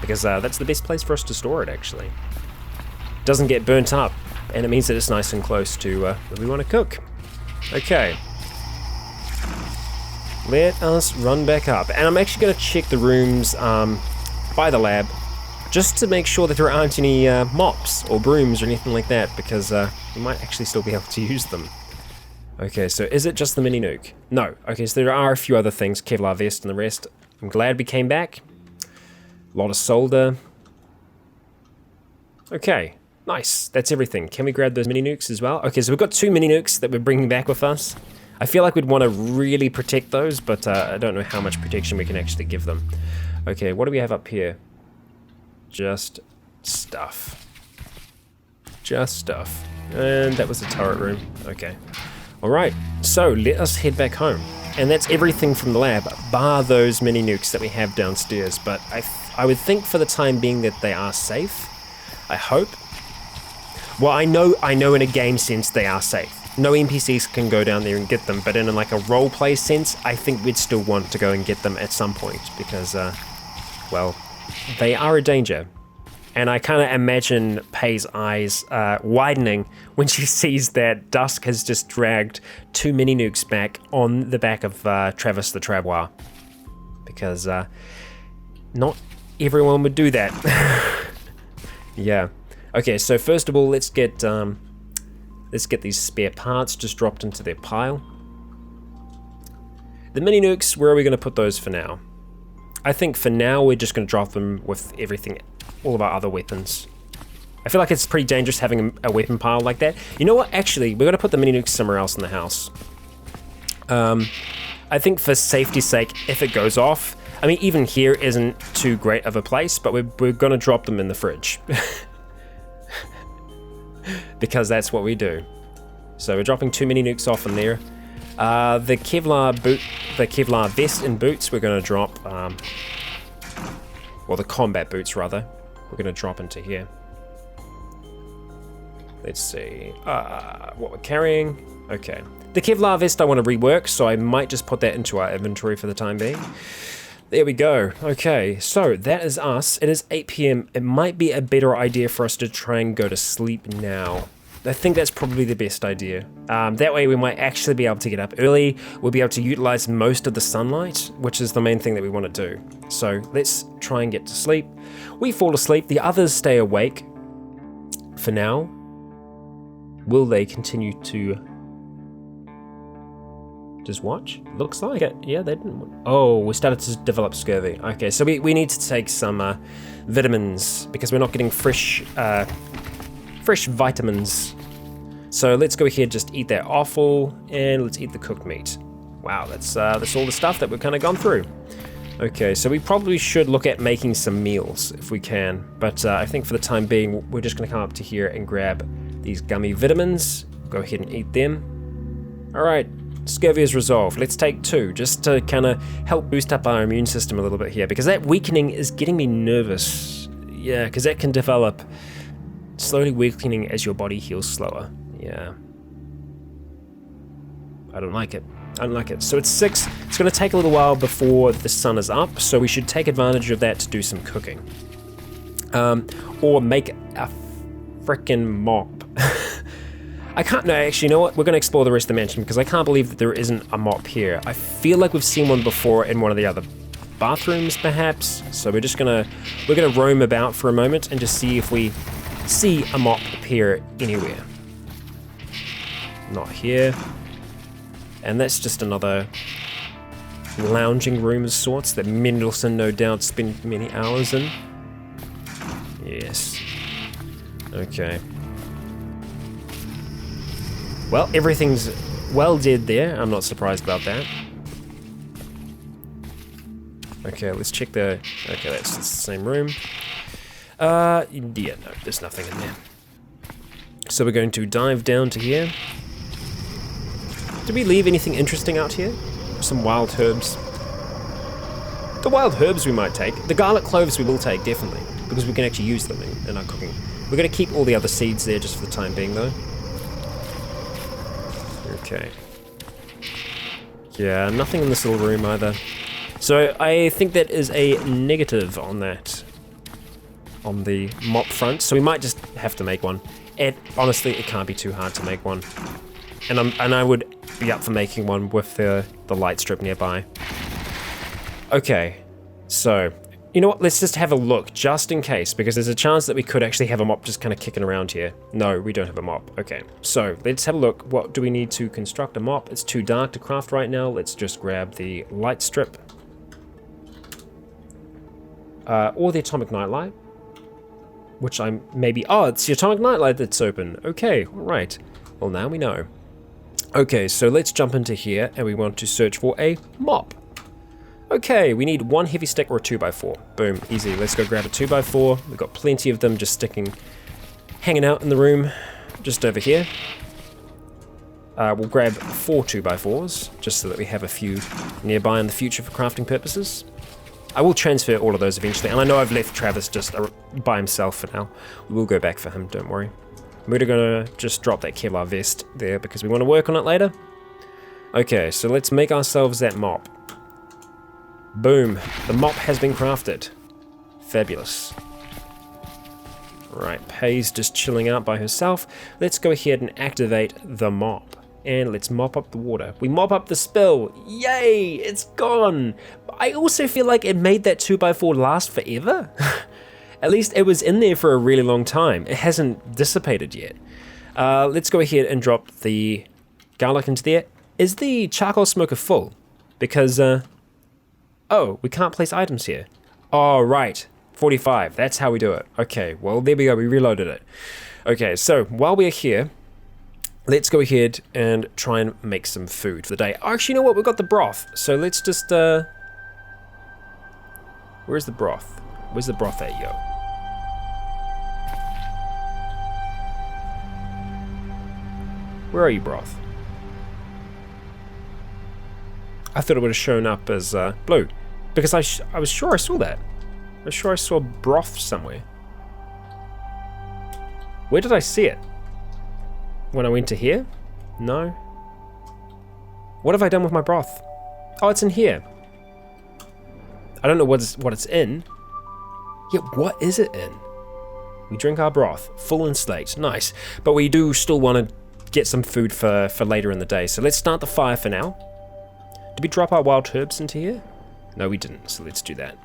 Speaker 1: Because that's the best place for us to store it, actually. Doesn't get burnt up, and it means that it's nice and close to where we want to cook. Okay. Let us run back up. And I'm actually going to check the rooms by the lab, just to make sure that there aren't any mops or brooms or anything like that, because we might actually still be able to use them. Okay, so is it just the mini nuke? No. Okay, so there are a few other things, Kevlar vest and the rest. I'm glad we came back. A lot of solder. Okay, nice. That's everything. Can we grab those mini nukes as well? Okay, so we've got 2 mini nukes that we're bringing back with us. I feel like we'd want to really protect those, but I don't know how much protection we can actually give them. Okay, what do we have up here? Just stuff. Just stuff. And that was the turret room. Okay. Alright, so let us head back home. And that's everything from the lab, bar those mini nukes that we have downstairs. But I would think for the time being that they are safe. I hope. Well, I know in a game sense they are safe. No NPCs can go down there and get them, but in like a roleplay sense, I think we'd still want to go and get them at some point, because, well, they are a danger. And I kind of imagine Pay's eyes widening when she sees that Dusk has just dragged 2 mini nukes back on the back of Travis the Travois. Because not everyone would do that. Yeah. Okay, so first of all, let's get these spare parts just dropped into their pile. The mini nukes, where are we going to put those for now? I think for now we're just going to drop them with everything, all of our other weapons. I feel like it's pretty dangerous having a weapon pile like that. You know what? Actually, we're going to put the mini nukes somewhere else in the house. I think for safety's sake, if it goes off, I mean, even here isn't too great of a place, but we're going to drop them in the fridge. Because that's what we do. So we're dropping 2 mini nukes off in there. The Kevlar vest and boots we're going to drop, well, the combat boots rather, we're going to drop into here. Let's see, what we're carrying. Okay, the Kevlar vest I want to rework, so I might just put that into our inventory for the time being. There we go. Okay, so that is us. It is 8 PM. It might be a better idea for us to try and go to sleep now. I think that's probably the best idea. That way we might actually be able to get up early. We'll be able to utilize most of the sunlight, which is the main thing that we want to do. So let's try and get to sleep. We fall asleep. The others stay awake for now. Will they continue to just watch? Looks like it. Yeah, they didn't. Oh, we started to develop scurvy. Okay, so we need to take some vitamins because we're not getting fresh vitamins. So let's go ahead, just eat that offal, and let's eat the cooked meat. Wow, that's all the stuff that we've kind of gone through. Okay, so we probably should look at making some meals if we can, but I think for the time being, we're just going to come up to here and grab these gummy vitamins. Go ahead and eat them. All right. Scurvy is resolved. Let's take 2 just to kind of help boost up our immune system a little bit here, because that weakening is getting me nervous. Yeah, because that can develop slowly weakening as your body heals slower. Yeah. I don't like it. I don't like it. So it's 6. It's going to take a little while before the sun is up, so we should take advantage of that to do some cooking. Or make a frickin' mop. I can't, no, actually, you know what? We're going to explore the rest of the mansion because I can't believe that there isn't a mop here. I feel like we've seen one before in one of the other bathrooms, perhaps. So we're gonna roam about for a moment and just see if we see a mop appear anywhere. Not here. And that's just another lounging room of sorts that Mendelssohn no doubt spent many hours in. Yes. Okay. Well, everything's well dead there. I'm not surprised about that. Okay, let's check the... Okay, that's the same room. Yeah, no, there's nothing in there. So we're going to dive down to here. Did we leave anything interesting out here? Some wild herbs. The wild herbs we might take. The garlic cloves we will take, definitely. Because we can actually use them in our cooking. We're going to keep all the other seeds there just for the time being, though. Okay. Yeah, nothing in this little room either. So I think that is a negative on that. On the mop front. So we might just have to make one. And honestly, it can't be too hard to make one. And I would be up for making one with the light strip nearby. Okay. So, you know what? Let's just have a look, just in case, because there's a chance that we could actually have a mop just kind of kicking around here. No, we don't have a mop. Okay, so let's have a look. What do we need to construct a mop? It's too dark to craft right now. Let's just grab the light strip. Or the atomic nightlight. Which I'm maybe... Oh, it's the atomic nightlight that's open. Okay, all right. Well, now we know. Okay, so let's jump into here, and we want to search for a mop. Okay, we need 1 heavy stick or a 2x4. Boom, easy. Let's go grab a 2x4. We've got plenty of them just hanging out in the room, just over here. We'll grab 4 2x4s, just so that we have a few nearby in the future for crafting purposes. I will transfer all of those eventually, and I know I've left Travis just by himself for now. We'll go back for him, don't worry. We're gonna just drop that Kevlar vest there because we want to work on it later. Okay, so let's make ourselves that mop. Boom, the mop has been crafted. Fabulous. Right, Pay's just chilling out by herself. Let's go ahead and activate the mop. And let's mop up the water. We mop up the spill. Yay, it's gone. I also feel like it made that 2x4 last forever. At least it was in there for a really long time. It hasn't dissipated yet. Let's go ahead and drop the garlic into there. Is the charcoal smoker full? Because, oh, we can't place items here. Oh, right. 45. That's how we do it. Okay, well, there we go. We reloaded it. Okay, so while we're here, let's go ahead and try and make some food for the day. Oh, actually, you know what? We've got the broth. So let's just, where's the broth? Where's the broth at, yo? Where are you, broth? I thought it would have shown up as blue. Because I was sure I saw that. I was sure I saw broth somewhere. Where did I see it? When I went to here? No. What have I done with my broth? Oh, it's in here. I don't know what it's in. Yeah, what is it in? We drink our broth, full and slate, nice. But we do still want to get some food for later in the day. So let's start the fire for now. Did we drop our wild herbs into here? No, we didn't, so let's do that.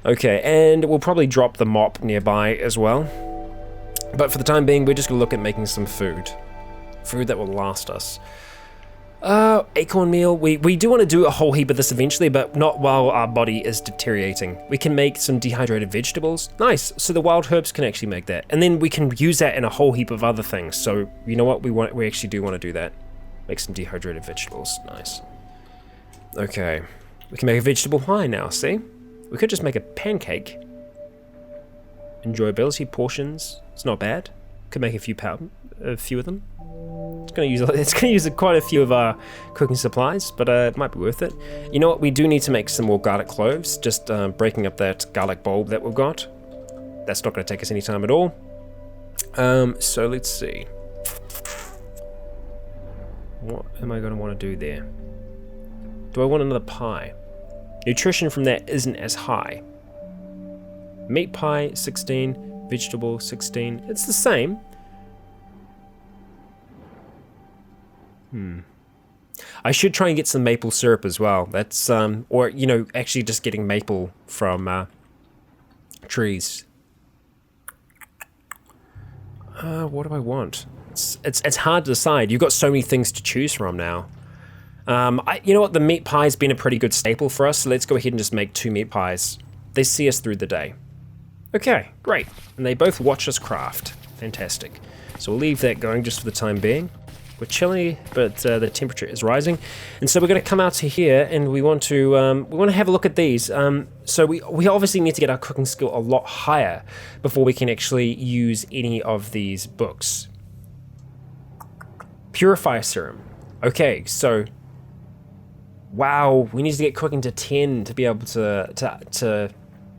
Speaker 1: Okay, and we'll probably drop the mop nearby as well. But for the time being, we're just gonna look at making some food. Food that will last us. Acorn meal. We do want to do a whole heap of this eventually, but not while our body is deteriorating. We can make some dehydrated vegetables. Nice. So the wild herbs can actually make that. And then we can use that in a whole heap of other things. So you know what? We actually do want to do that. Make some dehydrated vegetables. Nice. Okay. We can make a vegetable pie now, see? We could just make a pancake. Enjoyability portions. It's not bad. Could make a few of them. It's gonna use quite a few of our cooking supplies, but it might be worth it. You know what? We do need to make some more garlic cloves. Just breaking up that garlic bulb that we've got. That's not gonna take us any time at all. So let's see. What am I going to want to do there? Do I want another pie? Nutrition from that isn't as high. Meat pie, 16. Vegetable, 16. It's the same. I should try and get some maple syrup as well. That's, or, you know, actually just getting maple from trees. What do I want? It's hard to decide. You've got so many things to choose from now. You know what? The meat pie's been a pretty good staple for us, so let's go ahead and just make 2 meat pies. They see us through the day. Okay, great. And they both watch us craft. Fantastic. So we'll leave that going just for the time being. We're chilly, but the temperature is rising, and so we're going to come out to here, and we want to have a look at these. So we obviously need to get our cooking skill a lot higher before we can actually use any of these books. Purifier serum. Okay, so wow, we need to get cooking to 10 to be able to.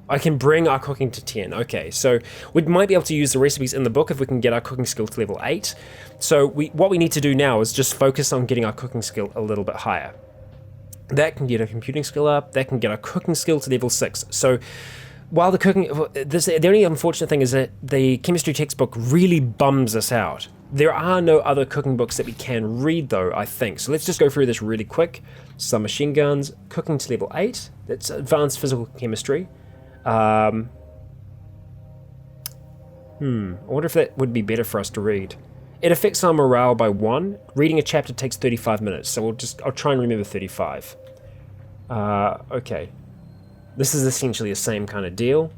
Speaker 1: I can bring our cooking to 10. Okay, so we might be able to use the recipes in the book if we can get our cooking skill to level 8. So what we need to do now is just focus on getting our cooking skill a little bit higher. That can get our computing skill up, that can get our cooking skill to level 6. So while the only unfortunate thing is that the chemistry textbook really bums us out. There are no other cooking books that we can read though, I think. So let's just go through this really quick. Some machine guns, cooking to level 8, that's advanced physical chemistry. I wonder if that would be better for us to read. It affects our morale by 1. Reading a chapter takes 35 minutes, so I'll try and remember 35. Okay. This is essentially the same kind of deal.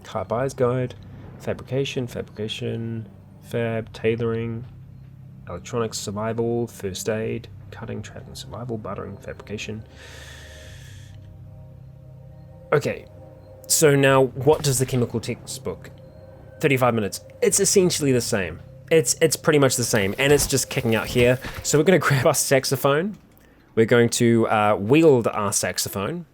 Speaker 1: Car buyer's guide, fabrication, fab, tailoring, electronics, survival, first aid, cutting, trapping, survival, buttering, fabrication. Okay, so now what does the chemical textbook? 35 minutes. It's essentially the same. It's pretty much the same, and it's just kicking out here. So we're going to grab our saxophone. We're going to wield our saxophone.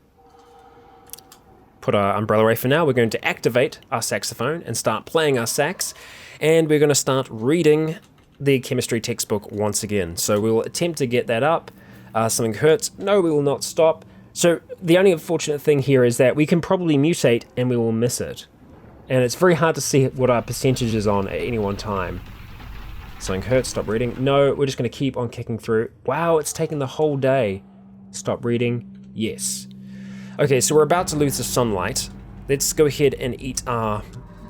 Speaker 1: Put our umbrella away for now. We're going to activate our saxophone and start playing our sax, and we're going to start reading the chemistry textbook once again. So we will attempt to get that up. Something hurts. No, we will not stop. So the only unfortunate thing here is that we can probably mutate and we will miss it. And it's very hard to see what our percentage is on at any one time. Something hurts, stop reading. No, we're just going to keep on kicking through. Wow, it's taken the whole day. Stop reading. Yes. Okay, so we're about to lose the sunlight. Let's go ahead and eat our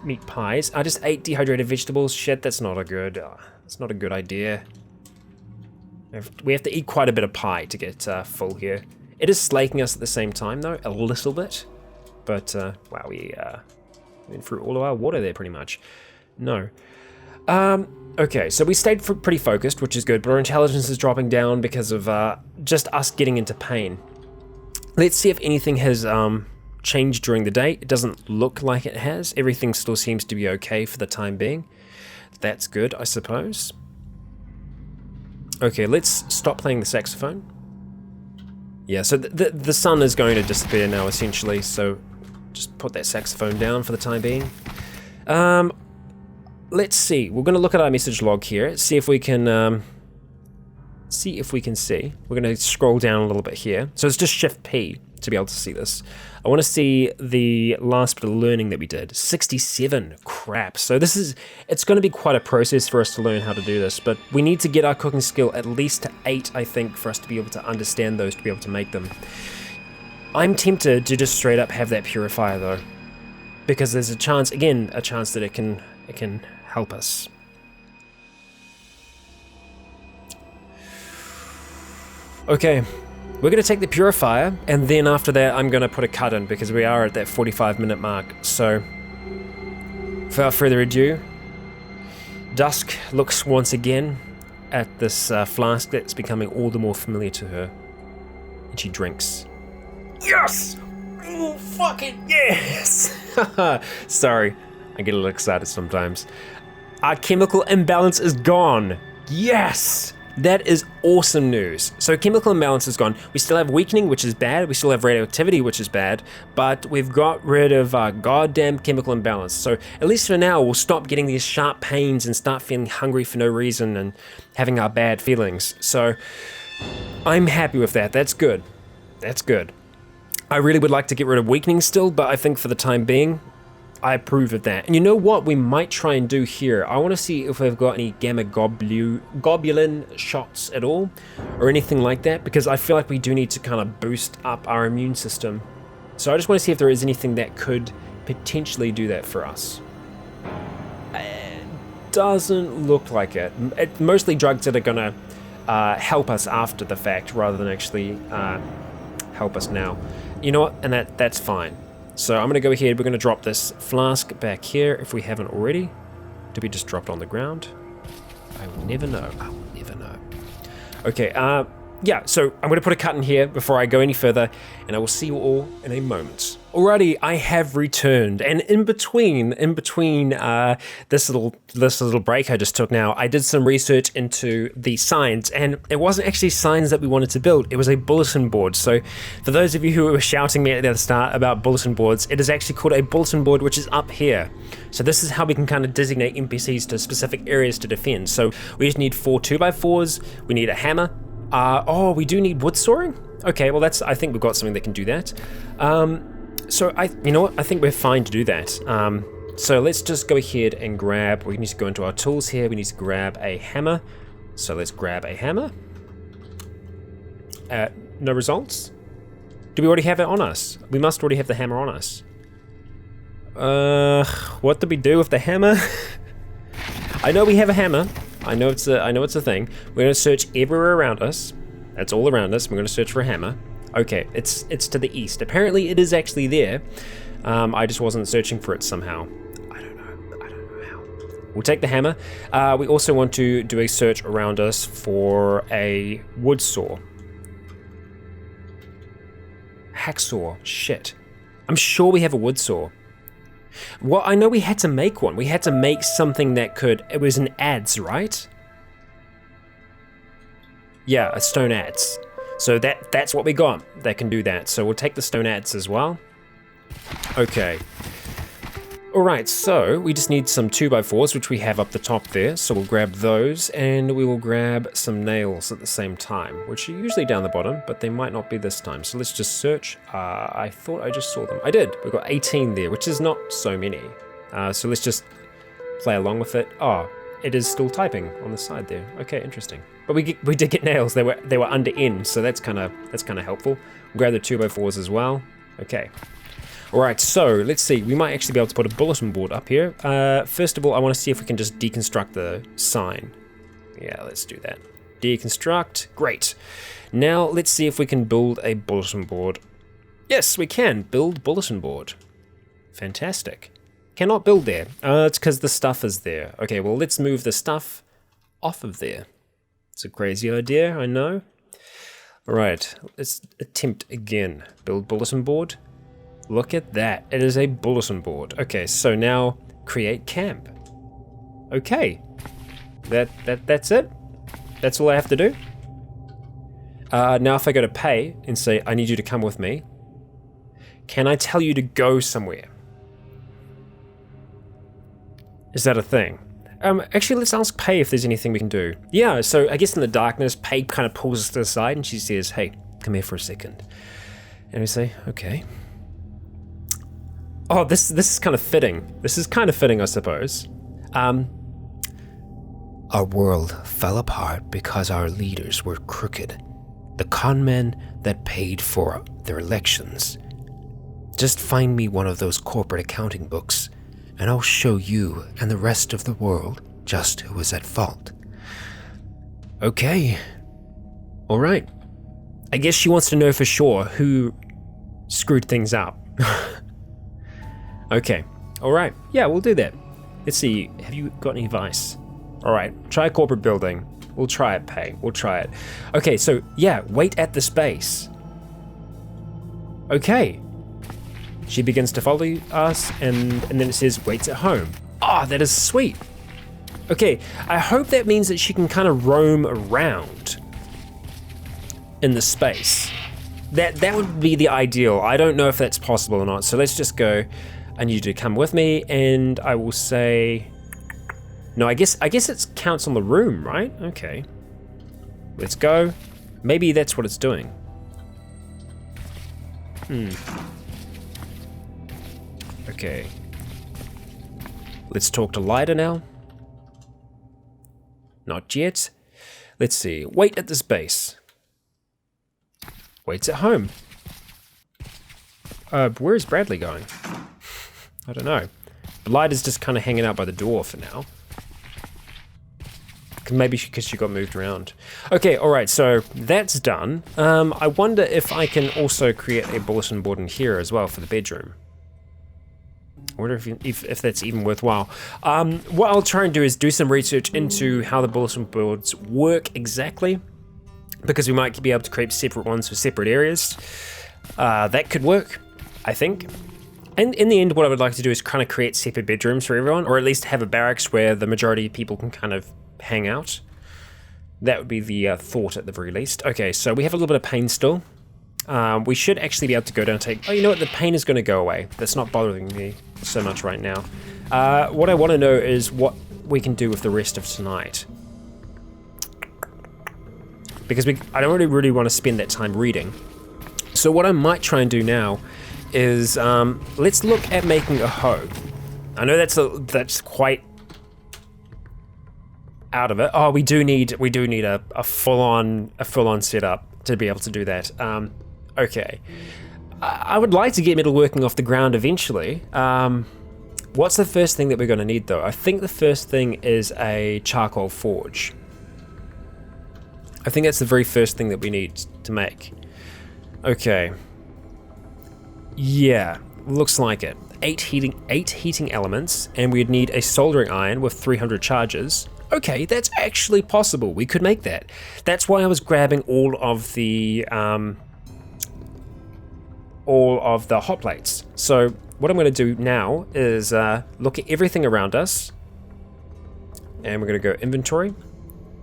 Speaker 1: meat pies. I just ate dehydrated vegetables. Shit, that's not a good idea. We have to eat quite a bit of pie to get full here. It is slaking us at the same time, though, a little bit. But, wow, we went through all of our water there, pretty much. No. Okay, so we stayed pretty focused, which is good, but our intelligence is dropping down because of just us getting into pain. Let's see if anything has changed during the day. It doesn't look like it has. Everything still seems to be okay for the time being. That's good, I suppose. Okay, let's stop playing the saxophone. Yeah, so the sun is going to disappear now, essentially, so just put that saxophone down for the time being. Let's see. We're going to look at our message log here, see if we can see. We're going to scroll down a little bit here. So it's just Shift P to be able to see this. I want to see the last bit of learning that we did. 67. Crap. So it's going to be quite a process for us to learn how to do this, but we need to get our cooking skill at least to 8, I think, for us to be able to understand those, to be able to make them. I'm tempted to just straight up have that purifier though, because there's a chance that it can help us. Okay. We're going to take the purifier, and then after that I'm going to put a cut in, because we are at that 45-minute mark. So, without further ado, Dusk looks once again at this flask that's becoming all the more familiar to her, and she drinks. Yes! Oh, fucking yes! Sorry, I get a little excited sometimes. Our chemical imbalance is gone. Yes! That is awesome news. So chemical imbalance is gone. We still have weakening, which is bad. We still have radioactivity, which is bad. But we've got rid of goddamn chemical imbalance. So at least for now, we'll stop getting these sharp pains and start feeling hungry for no reason and having our bad feelings. So I'm happy with that. That's good. That's good. I really would like to get rid of weakening still, but I think for the time being, I approve of that. And you know what we might try and do here? I want to see if we've got any gamma globulin shots at all, or anything like that, because I feel like we do need to kind of boost up our immune system. So I just want to see if there is anything that could potentially do that for us. It doesn't look like it. It's mostly drugs that are going to help us after the fact, rather than actually help us now. You know what? And that's fine. So I'm going to go ahead, we're going to drop this flask back here if we haven't already. To be just dropped on the ground? I will never know. I will never know. Okay, yeah, so I'm going to put a cut in here before I go any further, and I will see you all in a moment. Alrighty, I have returned, and in between this little break I just took now, I did some research into the signs, and it wasn't actually signs that we wanted to build, it was a bulletin board. So for those of you who were shouting me at the start about bulletin boards, it is actually called a bulletin board, which is up here. So this is how we can kind of designate NPCs to specific areas to defend. So we just need 4 2x4s, we need a hammer. Oh, we do need wood sawing? Okay, well I think we've got something that can do that. So you know what? I think we're fine to do that. So let's just go ahead and grab, we need to go into our tools here, we need to grab a hammer. So let's grab a hammer. No results? Do we already have it on us? We must already have the hammer on us. What do we do with the hammer? I know we have a hammer. I know it's a thing. We're gonna search everywhere around us. That's all around us. We're gonna search for a hammer. Okay, it's to the east. Apparently it is actually there. I just wasn't searching for it somehow. I don't know how. We'll take the hammer. We also want to do a search around us for a wood saw. Hacksaw, shit. I'm sure we have a wood saw. Well, I know we had to make one. We had to make something that could, it was an adze, right? Yeah, a stone adze. So that's what we got that can do that. So we'll take the stone adze as well. Okay. Alright, so we just need some 2x4s, which we have up the top there. So we'll grab those, and we will grab some nails at the same time, which are usually down the bottom, but they might not be this time. So let's just search. I thought I just saw them. I did. We've got 18 there, which is not so many. So let's just play along with it. Oh, it is still typing on the side there. Okay, interesting. But we did get nails. They were under N, so that's kind of helpful. We'll grab the 2x4s as well. Okay. Alright, so let's see. We might actually be able to put a bulletin board up here. First of all, I want to see if we can just deconstruct the sign. Yeah, let's do that. Deconstruct. Great. Now let's see if we can build a bulletin board. Yes, we can build bulletin board. Fantastic. Cannot build there. It's because the stuff is there. Okay, well, let's move the stuff off of there. It's a crazy idea, I know. Alright, let's attempt again. Build bulletin board. Look at that. It is a bulletin board. Okay, so now create camp. Okay. That's it? That's all I have to do? Now if I go to pay and say, I need you to come with me, can I tell you to go somewhere? Is that a thing? Actually, let's ask Pay if there's anything we can do. Yeah, so I guess in the darkness, Pay kind of pulls us to the side and she says, hey, come here for a second. And we say, okay. Oh, this is kind of fitting. This is kind of fitting, I suppose. Our world fell apart because our leaders were crooked. The con men that paid for their elections. Just find me one of those corporate accounting books, and I'll show you and the rest of the world just who was at fault. Okay. All right. I guess she wants to know for sure who screwed things up. Okay. All right. Yeah, we'll do that. Let's see. Have you got any advice? All right. Try corporate building. We'll try it, Pay. We'll try it. Okay, so yeah, wait at the space. Okay. She begins to follow us, and then it says waits at home. Oh, that is sweet. Okay, I hope that means that she can kind of roam around in the space. That would be the ideal. I don't know if that's possible or not. So let's just go. I need you to come with me, and I will say, no, I guess it counts on the room, right? Okay. Let's go. Maybe that's what it's doing. Okay. Let's talk to Lyda now. Not yet. Let's see. Wait at this base. Waits at home. Where's Bradley going? I don't know. Lyda's just kind of hanging out by the door for now. Maybe because she got moved around. Okay, alright, so that's done. I wonder if I can also create a bulletin board in here as well for the bedroom. I wonder if that's even worthwhile. What I'll try and do is do some research into how the bulletin boards work exactly, because we might be able to create separate ones for separate areas. That could work, I think. And in the end, what I would like to do is kind of create separate bedrooms for everyone, or at least have a barracks where the majority of people can kind of hang out. That would be the thought at the very least. Okay, so we have a little bit of pain still. We should actually be able to go down and take... Oh, you know what? The pain is going to go away. That's not bothering me so much right now. What I want to know is what we can do with the rest of tonight. Because I don't really want to spend that time reading. So what I might try and do now is let's look at making a hoe. I know that's quite out of it. Oh, we do need a full-on setup to be able to do that. Okay. I would like to get metal working off the ground eventually. What's the first thing that we're going to need, though? I think the first thing is a charcoal forge. I think that's the very first thing that we need to make. Okay. Yeah, looks like it. 8 heating elements, and we'd need a soldering iron with 300 charges. Okay, that's actually possible. We could make that. That's why I was grabbing all of the hot plates. So what I'm going to do now is look at everything around us, and we're going to go inventory.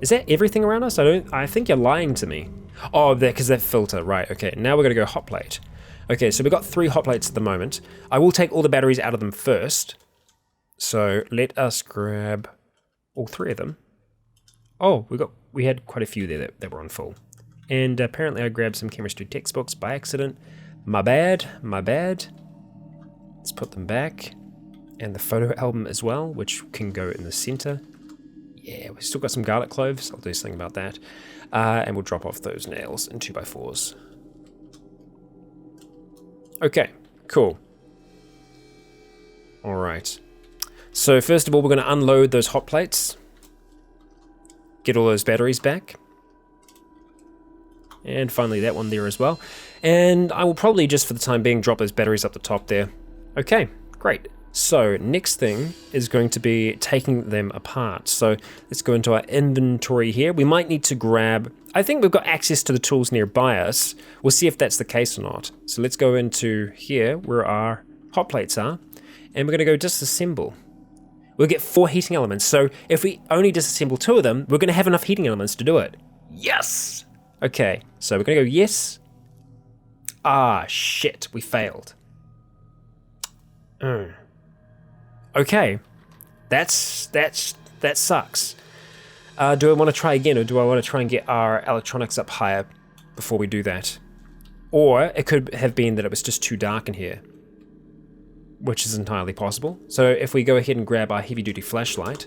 Speaker 1: Is that everything around us? I think you're lying to me. Oh, because that filter, right? Okay, now we're going to go hot plate. Okay, so we've got 3 hot plates at the moment. I will take all the batteries out of them first. So let us grab all 3 of them. Oh, we had quite a few there that were on full. And apparently I grabbed some chemistry textbooks by accident. My bad. Let's put them back. And the photo album as well, which can go in the center. Yeah, we've still got some garlic cloves. I'll do something about that. And we'll drop off those nails in 2x4s. Okay, cool. All right. So first of all, we're going to unload those hot plates. Get all those batteries back. And finally that one there as well. And I will probably, just for the time being, drop those batteries up the top there. Okay, great. So next thing is going to be taking them apart. So let's go into our inventory here. We might need to grab, I think we've got access to the tools nearby us. We'll see if that's the case or not. So let's go into here where our hot plates are, and we're going to go disassemble. We'll get 4 heating elements. So if we only disassemble 2 of them, we're going to have enough heating elements to do it. Yes! Okay, so we're going to go yes. Ah, shit, we failed. Okay, that sucks. Do I want to try again, or do I want to try and get our electronics up higher before we do that? Or it could have been that it was just too dark in here, which is entirely possible. So if we go ahead and grab our heavy-duty flashlight,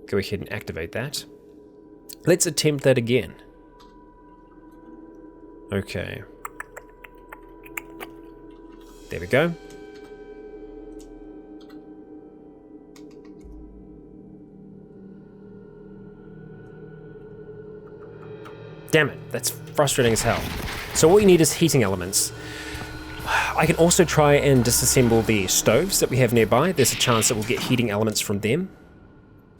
Speaker 1: go ahead and activate that. Let's attempt that again. Okay. There we go. Damn it, that's frustrating as hell. So what we need is heating elements. I can also try and disassemble the stoves that we have nearby. There's a chance that we'll get heating elements from them.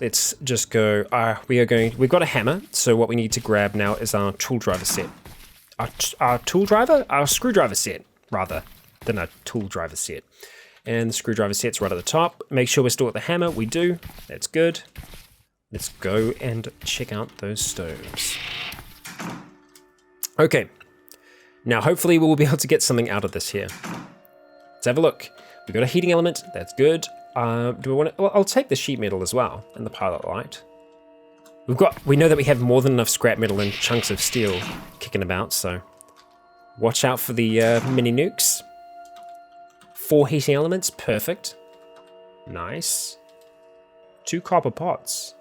Speaker 1: Let's just go, we've got a hammer, so what we need to grab now is our tool driver set. Our screwdriver set, rather, than a tool driver set. And the screwdriver set's right at the top. Make sure we're still at the hammer, we do, that's good. Let's go and check out those stoves. Okay. Now, hopefully we'll be able to get something out of this here. Let's have a look. We've got a heating element. That's good. Do we want to... Well, I'll take the sheet metal as well and the pilot light. We know that we have more than enough scrap metal and chunks of steel kicking about, so watch out for the mini nukes. 4 heating elements. Perfect. Nice. 2 copper pots.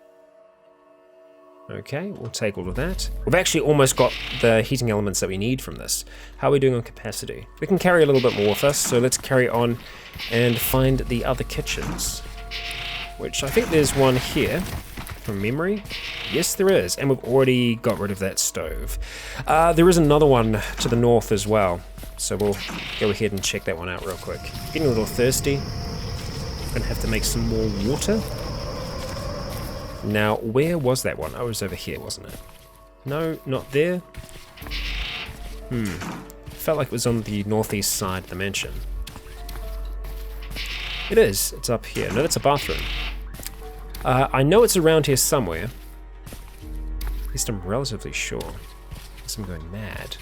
Speaker 1: Okay, we'll take all of that. We've actually almost got the heating elements that we need from this. How are we doing on capacity? We can carry a little bit more with us, so let's carry on and find the other kitchens. Which I think there's one here, from memory. Yes, there is, and we've already got rid of that stove. There is another one to the north as well, so we'll go ahead and check that one out real quick. Getting a little thirsty. I'm gonna have to make some more water. Now, where was that one? Oh, it was over here, wasn't it? No, not there. Felt like it was on the northeast side of the mansion. It is. It's up here. No, that's a bathroom. I know it's around here somewhere. At least I'm relatively sure. Unless I'm going mad.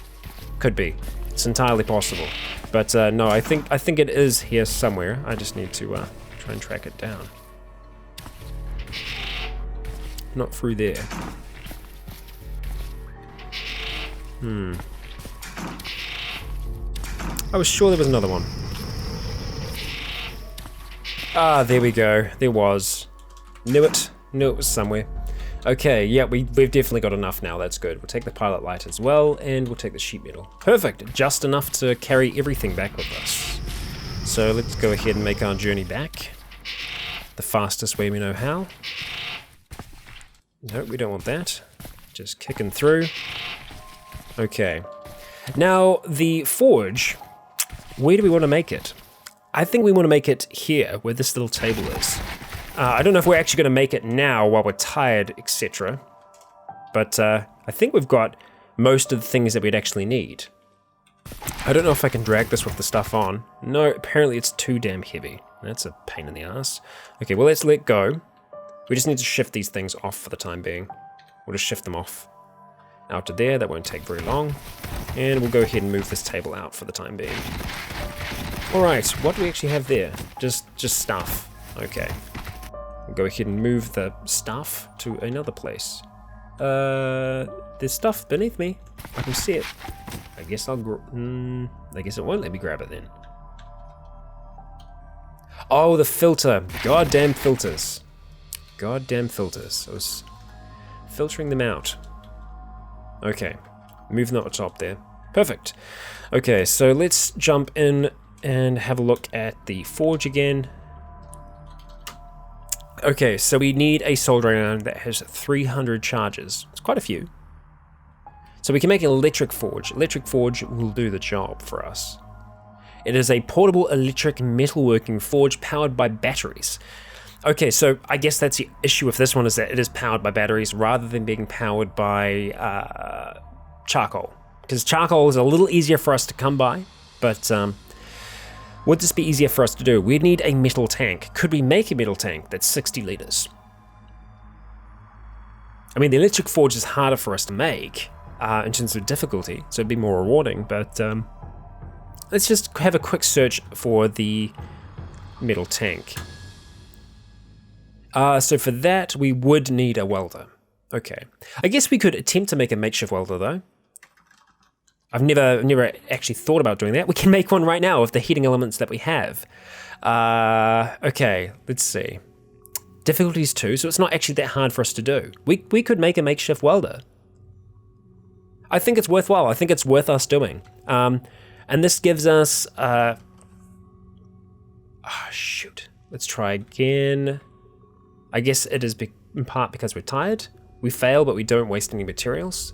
Speaker 1: Could be. It's entirely possible. But no, I think it is here somewhere. I just need to try and track it down. Not through there. I was sure there was another one. Ah, there we go. There was. Knew it was somewhere. Okay, yeah, we've definitely got enough now. That's good. We'll take the pilot light as well, and we'll take the sheet metal. Perfect. Just enough to carry everything back with us. So let's go ahead and make our journey back. The fastest way we know how. No, we don't want that. Just kicking through. Okay. Now, the forge, where do we want to make it? I think we want to make it here, where this little table is. I don't know if we're actually going to make it now while we're tired, etc. But I think we've got most of the things that we'd actually need. I don't know if I can drag this with the stuff on. No, apparently it's too damn heavy. That's a pain in the ass. Okay, well, let's let go. We just need to shift these things off for the time being. We'll just shift them off out to there. That won't take very long. And we'll go ahead and move this table out for the time being. Alright, what do we actually have there? Just stuff. Okay. We'll go ahead and move the stuff to another place. There's stuff beneath me. I can see it. I guess I guess it won't let me grab it then. Oh, the filter. Goddamn filters. Goddamn filters. I was filtering them out. Okay. Moving up the top there. Perfect. Okay, so let's jump in and have a look at the forge again. Okay, so we need a soldering iron that has 300 charges. It's quite a few. So we can make an electric forge. Electric forge will do the job for us. It is a portable electric metalworking forge powered by batteries. Okay, so I guess that's the issue with this one, is that it is powered by batteries rather than being powered by charcoal. Because charcoal is a little easier for us to come by, but would this be easier for us to do? We'd need a metal tank. Could we make a metal tank that's 60 liters? I mean, the electric forge is harder for us to make in terms of difficulty, so it'd be more rewarding, but let's just have a quick search for the metal tank. So for that, we would need a welder. Okay. I guess we could attempt to make a makeshift welder, though. I've never actually thought about doing that. We can make one right now with the heating elements that we have. Okay, let's see. Difficulties 2, so it's not actually that hard for us to do. We could make a makeshift welder. I think it's worthwhile. I think it's worth us doing. And this gives us... shoot. Let's try again. I guess it is in part because we're tired. We fail, but we don't waste any materials.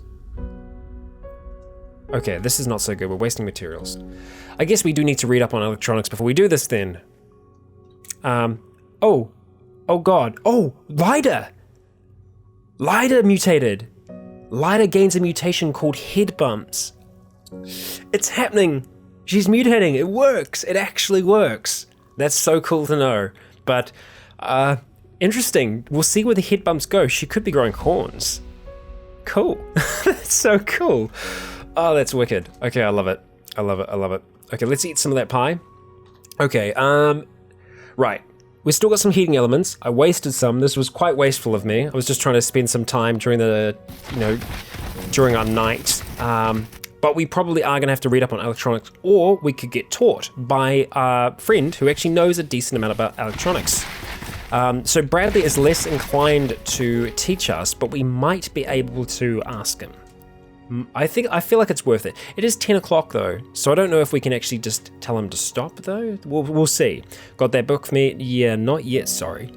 Speaker 1: Okay, this is not so good. We're wasting materials. I guess we do need to read up on electronics before we do this then. Oh god. Oh, Lida! Lida mutated. Lida gains a mutation called head bumps. It's happening. She's mutating. It works. It actually works. That's so cool to know. But, Interesting. We'll see where the head bumps go. She could be growing horns. Cool. That's so cool. Oh, that's wicked. Okay, I love it. I love it. I love it. Okay, let's eat some of that pie. Okay, right. We've still got some heating elements. I wasted some. This was quite wasteful of me. I was just trying to spend some time during the, during our night. But we probably are going to have to read up on electronics, or we could get taught by a friend who actually knows a decent amount about electronics. So Bradley is less inclined to teach us, but we might be able to ask him. I feel like it's worth it. It is 10 o'clock though, so I don't know if we can actually just tell him to stop though. We'll see. Got that book for me? Yeah, not yet, sorry.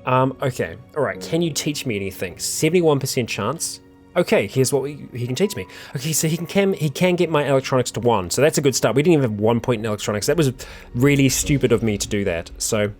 Speaker 1: Okay, all right, can you teach me anything? 71% chance. Okay, here's what he can teach me. Okay, so he can get my electronics to 1, so that's a good start. We didn't even have 1 point in electronics. That was really stupid of me to do that. So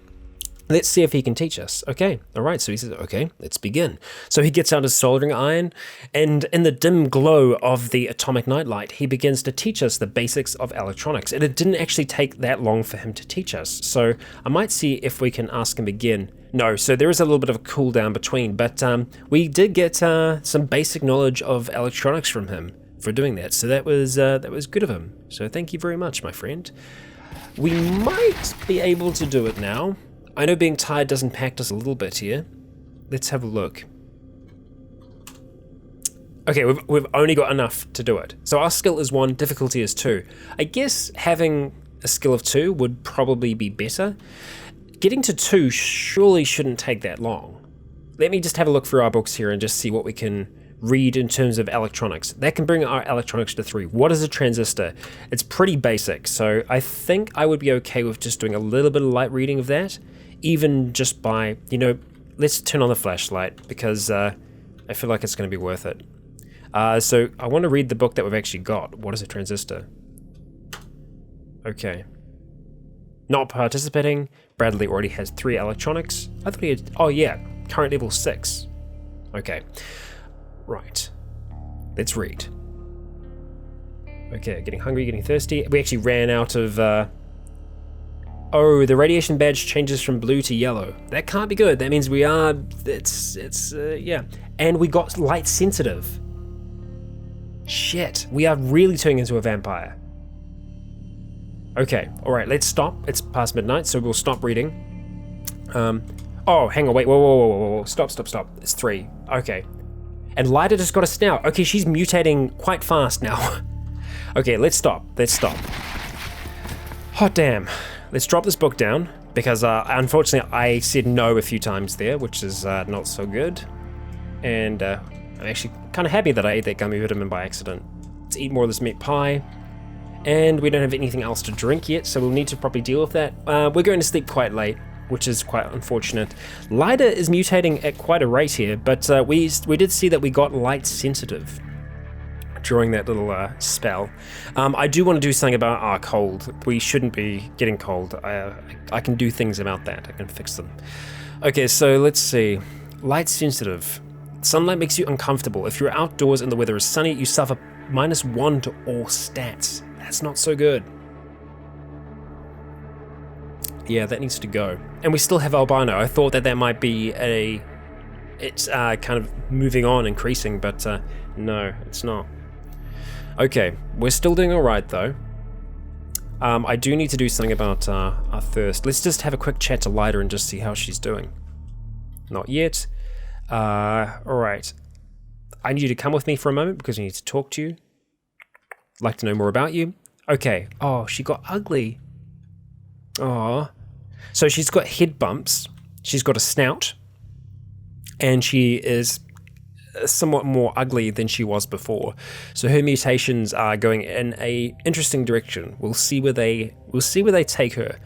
Speaker 1: let's see if he can teach us. Okay, all right, so he says, okay, let's begin. So he gets out his soldering iron, and in the dim glow of the atomic nightlight, he begins to teach us the basics of electronics. And it didn't actually take that long for him to teach us. So I might see if we can ask him again. No, so there is a little bit of a cooldown between, but we did get some basic knowledge of electronics from him for doing that. So that was good of him. So thank you very much, my friend. We might be able to do it now. I know being tired does impact us a little bit here. Let's have a look. Okay, we've only got enough to do it. So our skill is 1, difficulty is 2. I guess having a skill of 2 would probably be better. Getting to 2 surely shouldn't take that long. Let me just have a look through our books here and just see what we can read in terms of electronics. That can bring our electronics to 3. What is a transistor? It's pretty basic, so I think I would be okay with just doing a little bit of light reading of that, even just by, let's turn on the flashlight, because I feel like it's going to be worth it. So I want to read the book that we've actually got. What is a transistor? Okay. Not participating. Bradley already has 3 electronics. I thought he had, oh yeah, current level 6. Okay, right, let's read. Okay, getting hungry, getting thirsty. We actually ran out of, oh, the radiation badge changes from blue to yellow. That can't be good. That means we are, yeah. And we got light sensitive. Shit, we are really turning into a vampire. Okay, all right, let's stop. It's past midnight, so we'll stop reading. Oh, hang on, wait, whoa, stop. It's 3, okay. And Lyda just got a snout. Okay, she's mutating quite fast now. Okay, let's stop. Hot damn. Let's drop this book down, because unfortunately I said no a few times there, which is not so good. And I'm actually kind of happy that I ate that gummy vitamin by accident. Let's eat more of this meat pie. And we don't have anything else to drink yet, so we'll need to probably deal with that. We're going to sleep quite late, which is quite unfortunate. Lyda is mutating at quite a rate here, but we did see that we got light sensitive during that little spell. I do want to do something about our cold. We shouldn't be getting cold. I can do things about that. I can fix them. Okay, so let's see. Light sensitive. Sunlight makes you uncomfortable. If you're outdoors and the weather is sunny, you suffer -1 to all stats. That's not so good. Yeah, that needs to go. And we still have albino. I thought that might be it's kind of moving on, increasing, but no, it's not. Okay, we're still doing all right though. I do need to do something about our thirst. Let's just have a quick chat to Lyda and just see how she's doing. Not yet. All right. I need you to come with me for a moment because I need to talk to you. I'd like to know more about you. Okay. Oh, she got ugly. Oh. So she's got head bumps. She's got a snout. And she is somewhat more ugly than she was before. So her mutations are going in a interesting direction. We'll see where they take her.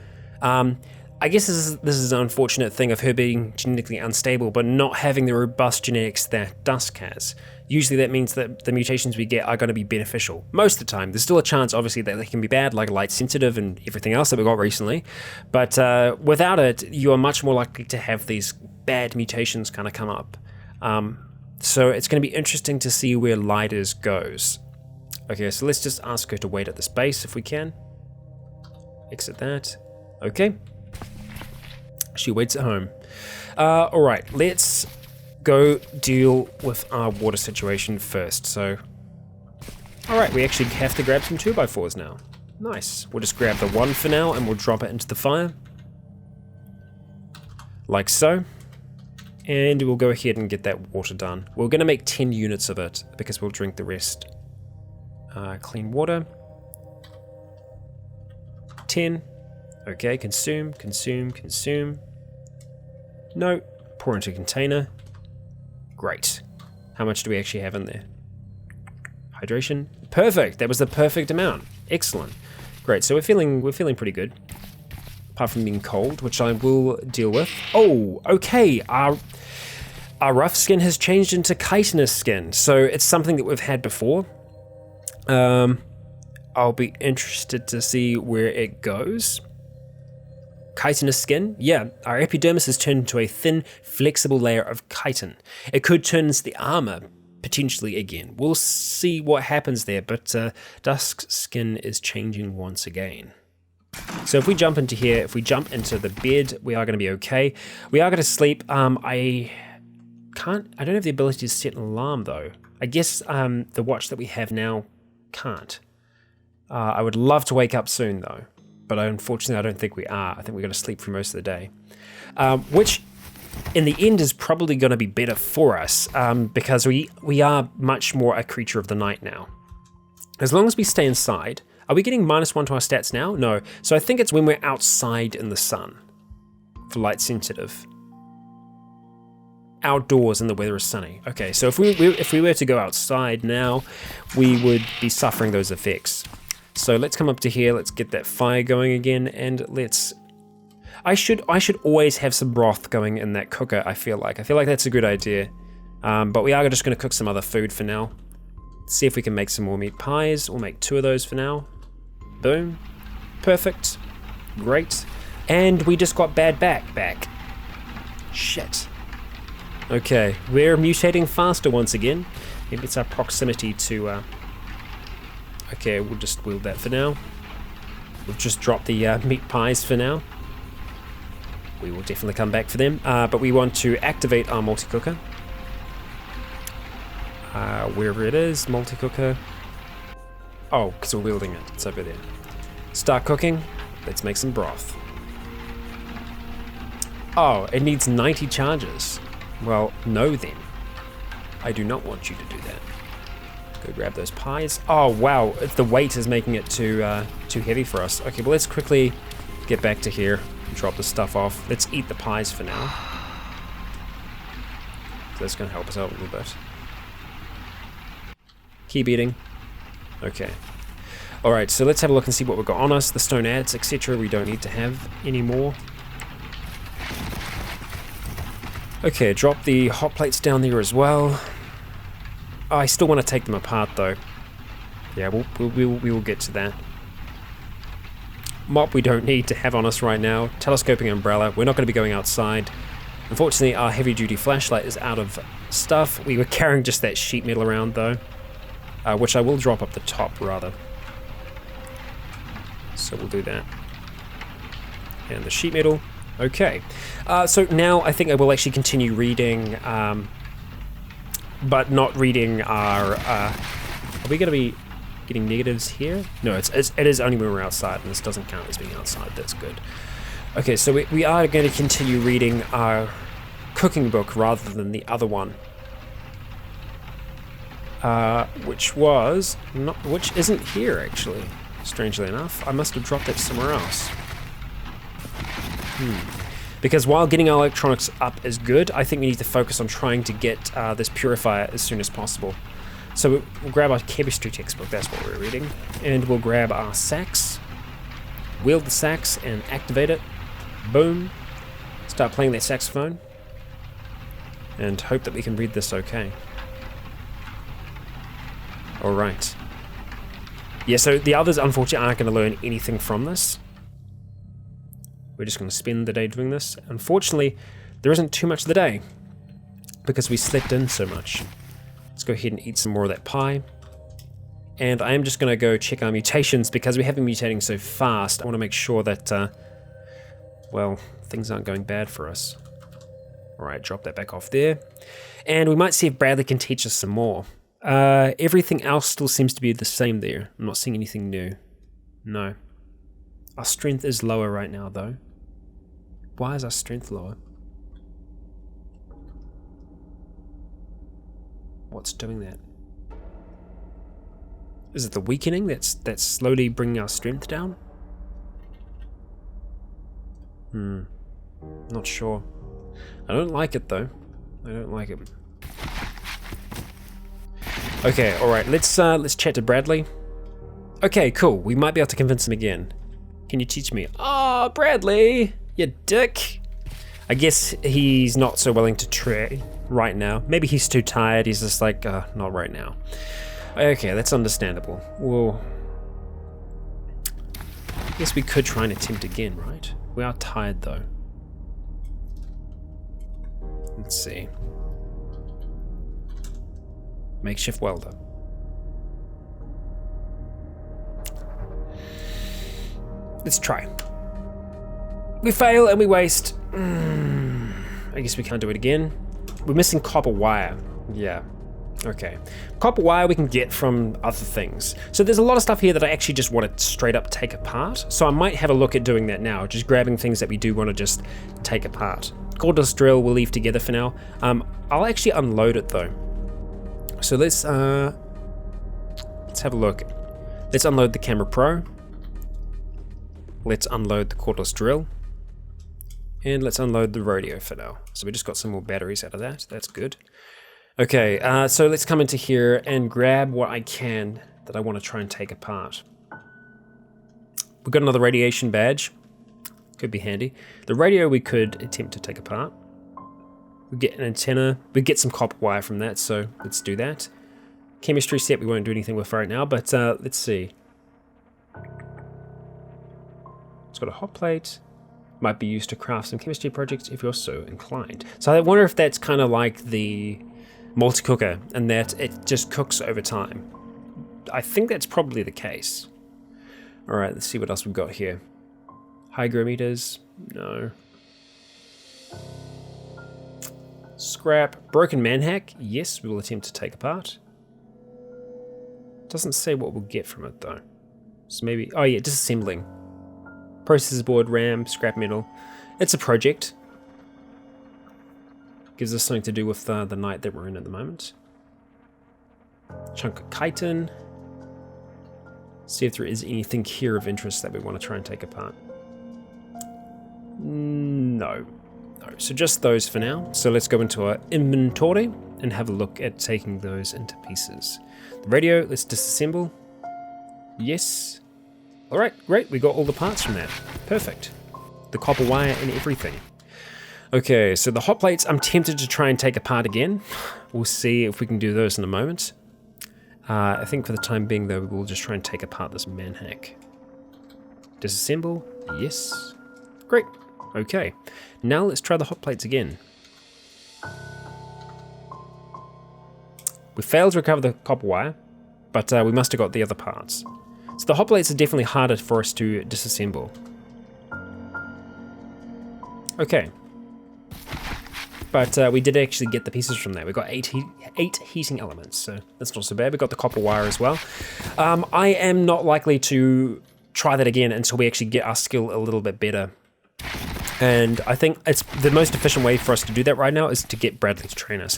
Speaker 1: I guess this is an unfortunate thing of her being genetically unstable, but not having the robust genetics that Dusk has. Usually that means that the mutations we get are going to be beneficial. Most of the time. There's still a chance, obviously, that they can be bad, like light sensitive and everything else that we got recently. But without it, you are much more likely to have these bad mutations kind of come up. So it's going to be interesting to see where Lyda's goes. Okay, so let's just ask her to wait at this base if we can. Exit that. Okay. She waits at home. Alright, let's go deal with our water situation first. So, alright, we actually have to grab some 2x4s now. Nice. We'll just grab the one for now and we'll drop it into the fire. Like so. And we'll go ahead and get that water done. We're going to make 10 units of it because we'll drink the rest. Clean water. 10. Okay, consume, consume, consume. No, pour into container. Great. How much do we actually have in there? Hydration. Perfect. That was the perfect amount. Excellent. Great. So we're feeling pretty good. Apart from being cold, which I will deal with. Oh, okay. Our rough skin has changed into chitinous skin, so it's something that we've had before. I'll be interested to see where it goes. Chitinous skin, yeah, our epidermis has turned into a thin, flexible layer of chitin. It could turn into the armor, potentially again. We'll see what happens there, but Dusk's skin is changing once again. So if we jump into here, if we jump into the bed, we are going to be okay. We are going to sleep. I don't have the ability to set an alarm though. I guess the watch that we have now can't. I would love to wake up soon though. But unfortunately, I don't think we are. I think we're going to sleep for most of the day. Which, in the end, is probably going to be better for us, because we are much more a creature of the night now. As long as we stay inside. Are we getting -1 to our stats now? No. So I think it's when we're outside in the sun. For light sensitive. Outdoors and the weather is sunny. Okay, so if we were to go outside now, we would be suffering those effects. So let's come up to here, let's get that fire going again, and let's... I should always have some broth going in that cooker, I feel like. I feel like that's a good idea. But we are just going to cook some other food for now. See if we can make some more meat pies. We'll make 2 of those for now. Boom. Perfect. Great. And we just got bad back. Shit. Okay, we're mutating faster once again. Maybe it's our proximity to... Okay, we'll just wield that for now. We've just dropped the meat pies for now. We will definitely come back for them. But we want to activate our multi-cooker. Wherever it is, multi-cooker. Oh, because we're wielding it. It's over there. Start cooking. Let's make some broth. Oh, it needs 90 charges. Well, no then. I do not want you to do that. Go grab those pies. Oh wow, the weight is making it too heavy for us. Okay, well let's quickly get back to here and drop this stuff off. Let's eat the pies for now. So that's going to help us out a little bit. Keep eating. Okay. Alright, so let's have a look and see what we've got on us. The stone adds, etc. we don't need to have anymore. Okay, drop the hot plates down there as well. I still want to take them apart though. Yeah, we will get to that. Mop we don't need to have on us right now. Telescoping umbrella, we're not going to be going outside. Unfortunately, our heavy duty flashlight is out of stuff. We were carrying just that sheet metal around though. Which I will drop up the top rather. So we'll do that. And the sheet metal. Okay. So now I think I will actually continue reading, but not reading our... are we going to be getting negatives here? No, it is only when we're outside, and this doesn't count as being outside. That's good. Okay, so we are going to continue reading our cooking book rather than the other one. Which isn't here actually, strangely enough. I must have dropped it somewhere else. Because while getting our electronics up is good, I think we need to focus on trying to get this purifier as soon as possible. So we'll grab our chemistry textbook, that's what we're reading, and we'll grab our sax, wield the sax and activate it. Boom. Start playing that saxophone, and hope that we can read this okay. Alright. Yeah, so the others unfortunately aren't going to learn anything from this. We're just going to spend the day doing this. Unfortunately, there isn't too much of the day, because we slept in so much. Let's go ahead and eat some more of that pie. And I am just going to go check our mutations, because we have been mutating so fast. I want to make sure that well, things aren't going bad for us. All right, drop that back off there. And we might see if Bradley can teach us some more. Everything else still seems to be the same there. I'm not seeing anything new. No. Our strength is lower right now, though. Why is our strength lower? What's doing that? Is it the weakening that's slowly bringing our strength down? Not sure. I don't like it though. I don't like it. Okay, alright, let's chat to Bradley. Okay, cool. We might be able to convince him again. Can you teach me? Oh, Bradley! You dick! I guess he's not so willing to try right now. Maybe he's too tired. He's just like, not right now. Okay, that's understandable. Well, I guess we could try and attempt again, right? We are tired though. Let's see. Makeshift welder. Let's try. We fail and we waste. I guess we can't do it again. We're missing copper wire. Yeah. Okay. Copper wire we can get from other things. So there's a lot of stuff here that I actually just want to straight up take apart. So I might have a look at doing that now, just grabbing things that we do want to just take apart. Cordless drill we'll leave together for now. I'll actually unload it though. So let's have a look. Let's unload the Camera Pro. Let's unload the cordless drill. And let's unload the radio for now. So we just got some more batteries out of that. That's good. Okay, so let's come into here and grab what I can that I want to try and take apart. We've got another radiation badge. Could be handy. The radio we could attempt to take apart. We get an antenna. We get some copper wire from that, so let's do that. Chemistry set we won't do anything with right now, but let's see. It's got a hot plate. Might be used to craft some chemistry projects if you're so inclined. So I wonder if that's kind of like the multi-cooker and that it just cooks over time. I think that's probably the case. All right, let's see what else we've got here. Hygrometers, no. Scrap, broken manhack, yes, we will attempt to take apart. Doesn't say what we'll get from it though. So maybe, oh yeah, disassembling. Processor board, RAM, scrap metal. It's a project. Gives us something to do with the night that we're in at the moment. Chunk of chitin. See if there is anything here of interest that we want to try and take apart. No. So just those for now. So let's go into our inventory and have a look at taking those into pieces. The radio, let's disassemble. Yes. All right, great. We got all the parts from that. Perfect. The copper wire and everything. Okay, so the hot plates, I'm tempted to try and take apart again. We'll see if we can do those in a moment. I think for the time being, though, we'll just try and take apart this manhack. Disassemble. Yes. Great. Okay. Now let's try the hot plates again. We failed to recover the copper wire, but we must have got the other parts. So the hot plates are definitely harder for us to disassemble. Okay. But we did actually get the pieces from there. We got eight heating elements, so that's not so bad. We got the copper wire as well. I am not likely to try that again until we actually get our skill a little bit better. And I think it's the most efficient way for us to do that right now is to get Bradley to train us.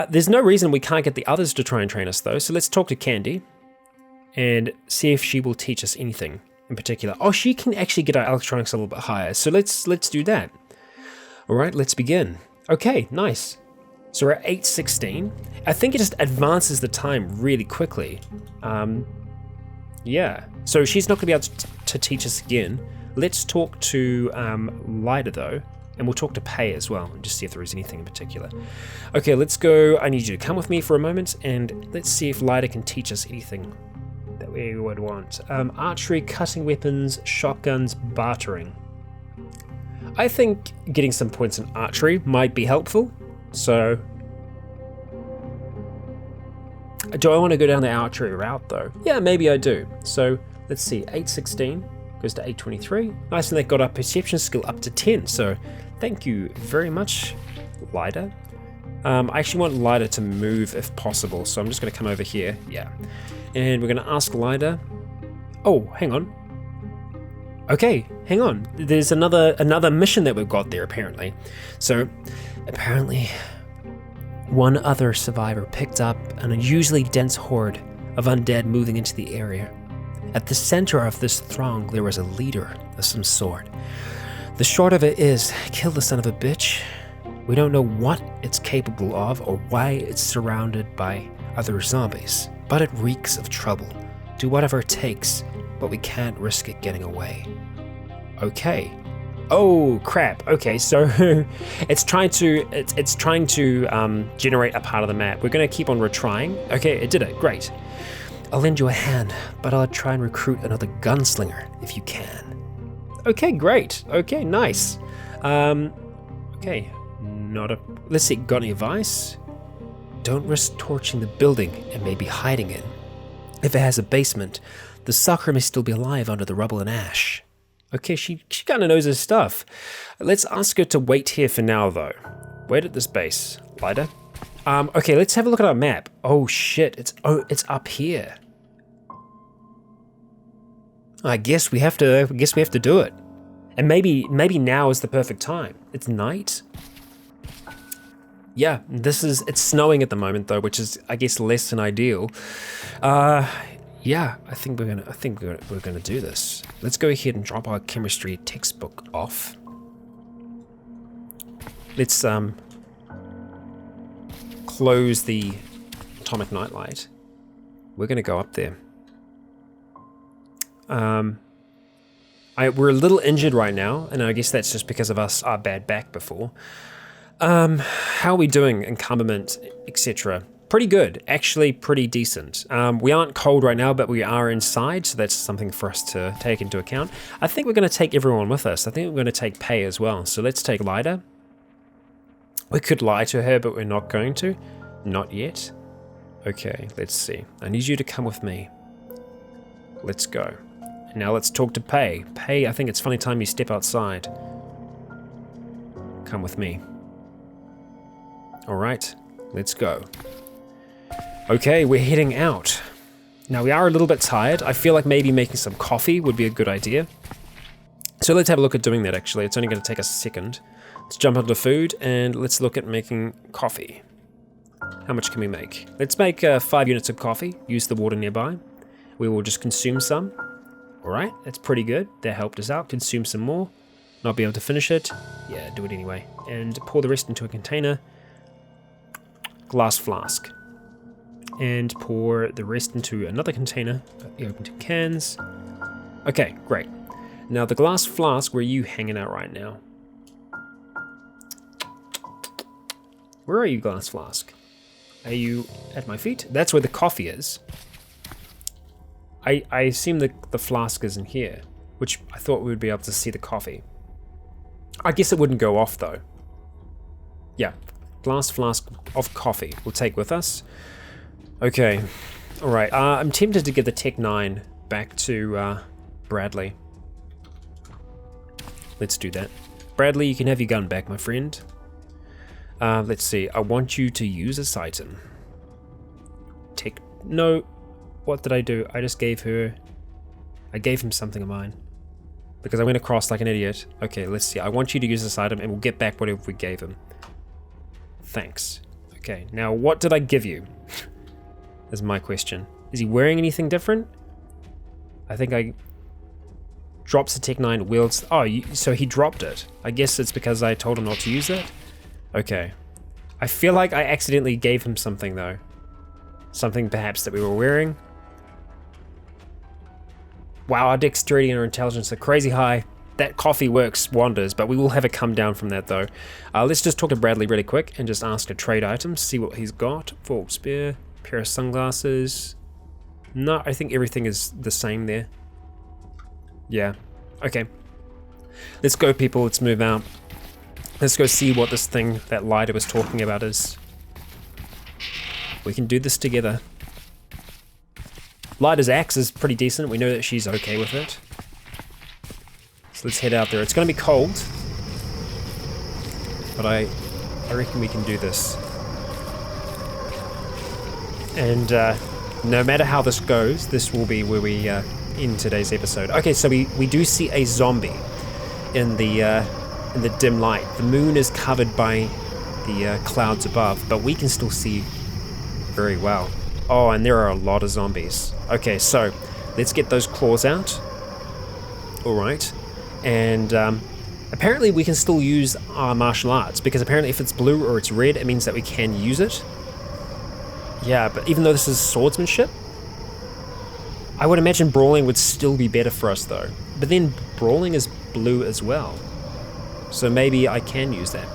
Speaker 1: There's no reason we can't get the others to try and train us though, so let's talk to Candy and see if she will teach us anything in particular. Oh, she can actually get our electronics a little bit higher, so let's do that. All right, let's begin. Okay, nice. So we're at 8:16. I think it just advances the time really quickly. Yeah, so she's not gonna be able to teach us again. Let's talk to Lyda though, and we'll talk to Pay as well, and just see if there is anything in particular. Okay, let's go. I need you to come with me for a moment, and let's see if Lyda can teach us anything that we would want. Archery, cutting weapons, shotguns, bartering. I think getting some points in archery might be helpful, so... Do I want to go down the archery route though? Yeah, maybe I do. So, let's see, 8:16. Goes to 823. Nice, and they got our perception skill up to 10. So thank you very much, Lida. I actually want Lida to move if possible, so I'm just going to come over here. Yeah. And we're going to ask Lida. Oh, hang on. Okay, hang on. There's another mission that we've got there, apparently. So, apparently, one other survivor picked up an unusually dense horde of undead moving into the area. At the center of this throng, there was a leader of some sort. The short of it is, kill the son of a bitch. We don't know what it's capable of or why it's surrounded by other zombies, but it reeks of trouble. Do whatever it takes, but we can't risk it getting away. Okay. Oh crap. Okay, so it's trying to generate a part of the map. We're going to keep on retrying. Okay, it did it. Great. I'll lend you a hand, but I'll try and recruit another gunslinger if you can. Okay, great. Okay, nice. Okay, let's see, got any advice? Don't risk torching the building it may be hiding in. If it has a basement, the sucker may still be alive under the rubble and ash. Okay, she kind of knows her stuff. Let's ask her to wait here for now, though. Wait at this base. Lida? Okay, let's have a look at our map. Oh shit, it's up here. I guess we have to do it. And maybe now is the perfect time. It's night. Yeah, it's snowing at the moment though, which is I guess less than ideal. Yeah, I think we're gonna do this. Let's go ahead and drop our chemistry textbook off. Let's close the atomic nightlight. We're gonna go up there. We're a little injured right now, and I guess that's just because of our bad back before. How are we doing? Encumberment, etc. Pretty good, actually pretty decent. We aren't cold right now, but we are inside, so that's something for us to take into account. I think we're going to take everyone with us. I think we're going to take Pei as well. So let's take Lida. We could lie to her, but we're not going to. Not yet. Okay, let's see. I need you to come with me. Let's go. Now let's talk to Pei. Pei, I think it's funny time you step outside. Come with me. All right, let's go. Okay, we're heading out. Now we are a little bit tired. I feel like maybe making some coffee would be a good idea. So let's have a look at doing that actually. It's only going to take us a second. Let's jump onto food and let's look at making coffee. How much can we make? Let's make 5 units of coffee. Use the water nearby. We will just consume some. All right, that's pretty good. That helped us out. Consume some more. Not be able to finish it. Yeah, do it anyway. And pour the rest into a container. Glass flask. And pour the rest into another container. The open tin cans. Okay, great. Now the glass flask, where are you hanging out right now? Where are you, glass flask? Are you at my feet? That's where the coffee is. I assume the flask is in here, which I thought we would be able to see the coffee. I guess it wouldn't go off though. Yeah, glass flask of coffee we'll take with us. Okay, all right. I'm tempted to give the Tech 9 back to Bradley. Let's do that. Bradley, you can have your gun back, my friend. Let's see. I want you to use this item. No. What did I do? I just gave her... I gave him something of mine. Because I went across like an idiot. Okay, let's see. I want you to use this item and we'll get back whatever we gave him. Thanks. Okay, now what did I give you? Is my question. Is he wearing anything different? I think I... Drops the Tech 9, wields... Oh, so he dropped it. I guess it's because I told him not to use it? Okay. I feel like I accidentally gave him something though. Something perhaps that we were wearing. Wow, our dexterity and our intelligence are crazy high. That coffee works wonders, but we will have a come down from that though. Let's just talk to Bradley really quick and just ask a trade item, see what he's got. Fork spear, pair of sunglasses. No, I think everything is the same there. Yeah, okay. Let's go people, let's move out. Let's go see what this thing that Lida was talking about is. We can do this together. Lida's axe is pretty decent. We know that she's okay with it. So let's head out there. It's going to be cold, but I reckon we can do this. And no matter how this goes, this will be where we end today's episode. Okay, so we do see a zombie in the dim light. The moon is covered by the clouds above, but we can still see very well. Oh, and there are a lot of zombies. Okay, so let's get those claws out. Alright. And apparently we can still use our martial arts, because apparently if it's blue or it's red, it means that we can use it. Yeah, but even though this is swordsmanship, I would imagine brawling would still be better for us though. But then brawling is blue as well. So maybe I can use that.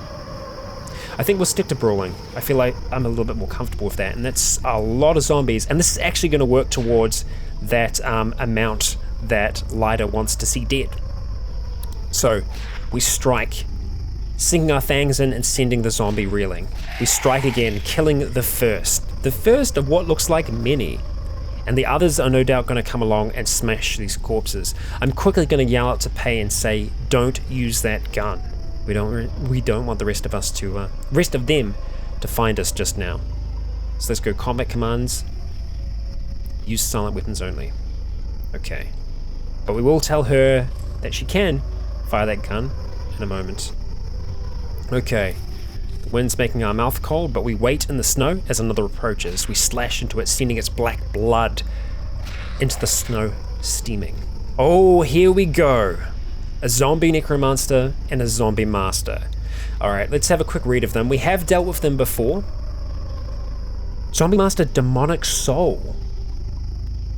Speaker 1: I think we'll stick to brawling. I feel like I'm a little bit more comfortable with that, and that's a lot of zombies, and this is actually going to work towards that amount that Lyda wants to see dead. So we strike, sinking our fangs in and sending the zombie reeling. We strike again, killing the first of what looks like many, and the others are no doubt going to come along and smash these corpses. I'm quickly going to yell out to Pei and say, don't use that gun. We don't want the rest of them to find us just now. So let's go combat commands. Use silent weapons only. Okay. But we will tell her that she can fire that gun in a moment. Okay. The wind's making our mouth cold, but we wait in the snow as another approaches. We slash into it, sending its black blood into the snow, steaming. Oh, here we go. A zombie necromancer and a zombie master. Alright, let's have a quick read of them. We have dealt with them before. Zombie master, demonic soul.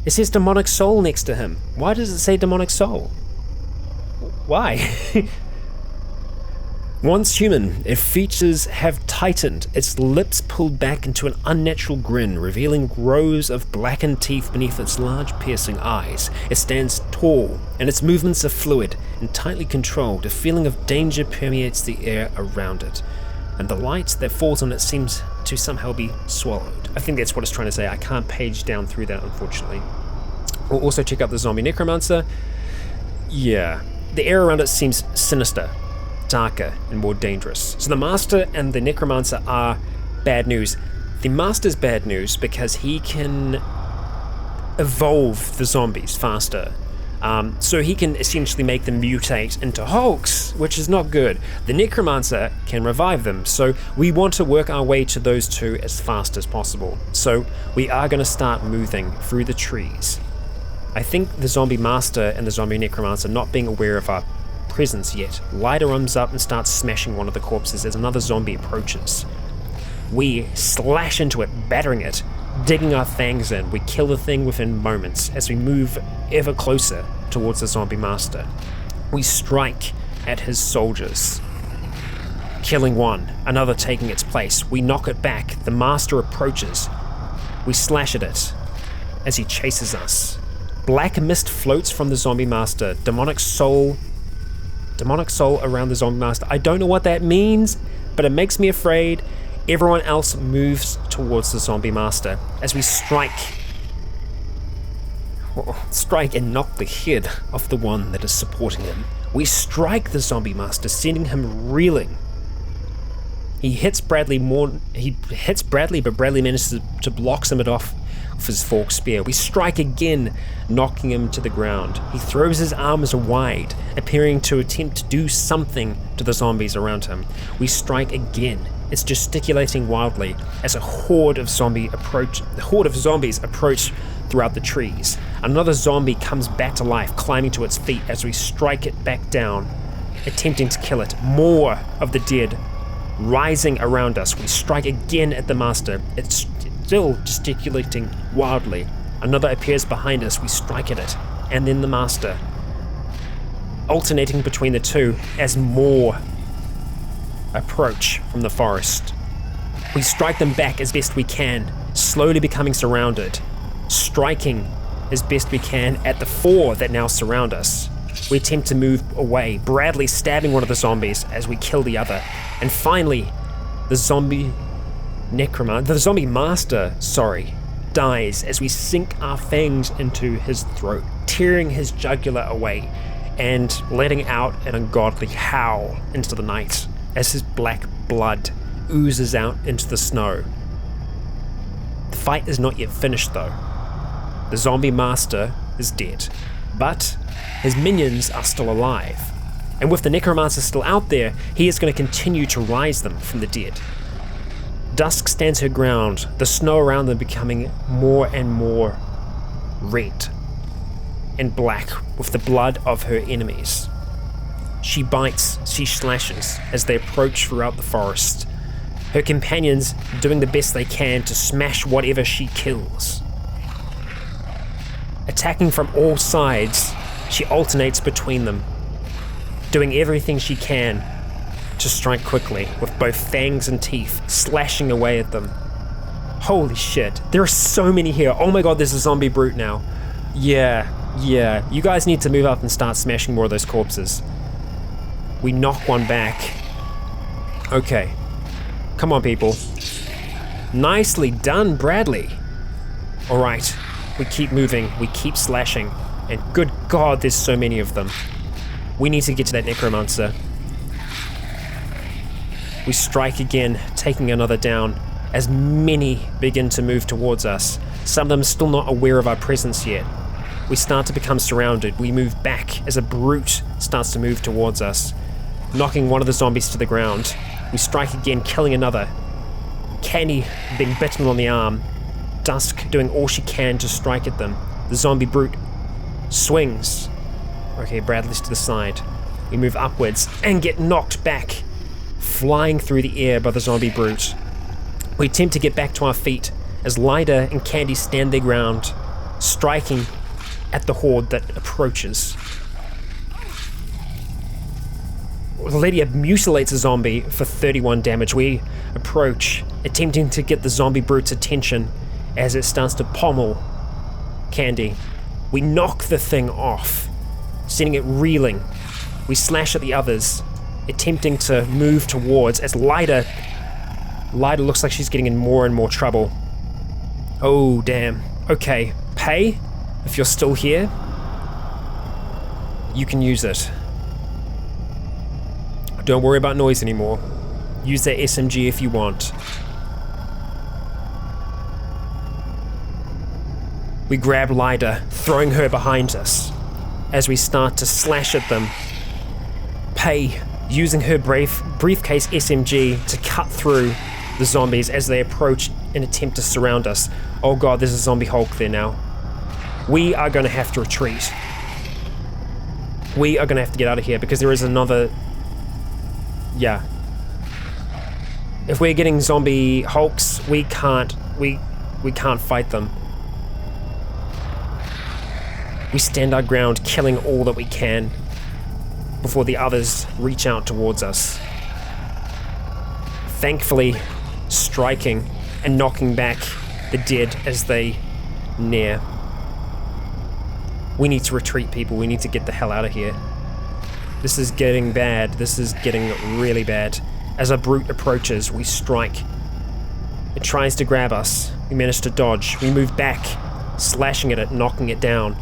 Speaker 1: It says demonic soul next to him. Why does it say demonic soul? Why? Once human, its features have tightened, its lips pulled back into an unnatural grin, revealing rows of blackened teeth beneath its large piercing eyes. It stands tall, and its movements are fluid and tightly controlled. A feeling of danger permeates the air around it, and the light that falls on it seems to somehow be swallowed. I think that's what it's trying to say. I can't page down through that, unfortunately. We'll also check out the zombie necromancer. Yeah, the air around it seems sinister, darker and more dangerous. So the master and the necromancer are bad news. The master's bad news because he can evolve the zombies faster. So he can essentially make them mutate into hulks, which is not good. The necromancer can revive them, so we want to work our way to those two as fast as possible. So we are going to start moving through the trees. I think the zombie master and the zombie necromancer not being aware of our presence yet. Lyda runs up and starts smashing one of the corpses as another zombie approaches. We slash into it, battering it, digging our fangs in. We kill the thing within moments as we move ever closer towards the zombie master. We strike at his soldiers, killing one, another taking its place. We knock it back. The master approaches. We slash at it as he chases us. Black mist floats from the zombie master. Demonic soul around the zombie master. I don't know what that means, but it makes me afraid. Everyone else moves towards the zombie master as we strike and knock the head off the one that is supporting him. We strike the zombie master, sending him reeling. He hits Bradley, but Bradley manages to block some of it off with his forked spear. We strike again, knocking him to the ground. He throws his arms wide, appearing to attempt to do something to the zombies around him. We strike again. It's gesticulating wildly as a horde of zombies approach throughout the trees. Another zombie comes back to life, climbing to its feet as we strike it back down, attempting to kill it. More of the dead rising around us. We strike again at the master. It's still gesticulating wildly. Another appears behind us. We strike at it, and then the master, alternating between the two as more approach from the forest. We strike them back as best we can, slowly becoming surrounded, striking as best we can at the four that now surround us. We attempt to move away, Bradley stabbing one of the zombies as we kill the other, and finally, the zombie master, dies as we sink our fangs into his throat, tearing his jugular away. and letting out an ungodly howl into the night as his black blood oozes out into the snow. The fight is not yet finished though. The zombie master is dead, but his minions are still alive. And with the necromancer still out there, he is going to continue to rise them from the dead. Dusk stands her ground, the snow around them becoming more and more red and black with the blood of her enemies. She bites, she slashes as they approach throughout the forest, her companions doing the best they can to smash whatever she kills. Attacking from all sides, she alternates between them, doing everything she can to strike quickly with both fangs and teeth, slashing away at them. Holy shit, there are so many here. Oh my god, there's a zombie brute now. Yeah, you guys need to move up and start smashing more of those corpses. We knock one back. Okay, come on people. Nicely done, Bradley. Alright, we keep moving, we keep slashing, and good god, there's so many of them. We need to get to that necromancer. We strike again, taking another down, as many begin to move towards us. Some of them still not aware of our presence yet. We start to become surrounded. We move back as a brute starts to move towards us, knocking one of the zombies to the ground. We strike again, killing another. Candy being bitten on the arm. Dusk doing all she can to strike at them. The zombie brute swings. Okay, Bradley's to the side. We move upwards and get knocked back, flying through the air by the zombie brute. We attempt to get back to our feet as Lyda and Candy stand their ground, striking at the horde that approaches. Lydia mutilates a zombie for 31 damage. We approach, attempting to get the zombie brute's attention as it starts to pommel Candy. We knock the thing off, sending it reeling. We slash at the others, attempting to move towards as Lyda looks like she's getting in more and more trouble. Oh damn. Okay, Pay, if you're still here, you can use it. Don't worry about noise anymore. Use that SMG if you want. We grab Lyda, throwing her behind us as we start to slash at them. Pay, using her briefcase SMG to cut through the zombies as they approach and attempt to surround us. Oh god, there's a zombie Hulk there now. We are going to have to retreat. We are going to have to get out of here because there is another... Yeah. If we're getting zombie Hulks, we can't fight them. We stand our ground, killing all that we can before the others reach out towards us. Thankfully, striking and knocking back the dead as they near. We need to retreat, people. We need to get the hell out of here. This is getting bad. This is getting really bad. As a brute approaches, we strike. It tries to grab us. We manage to dodge. We move back, slashing at it, knocking it down.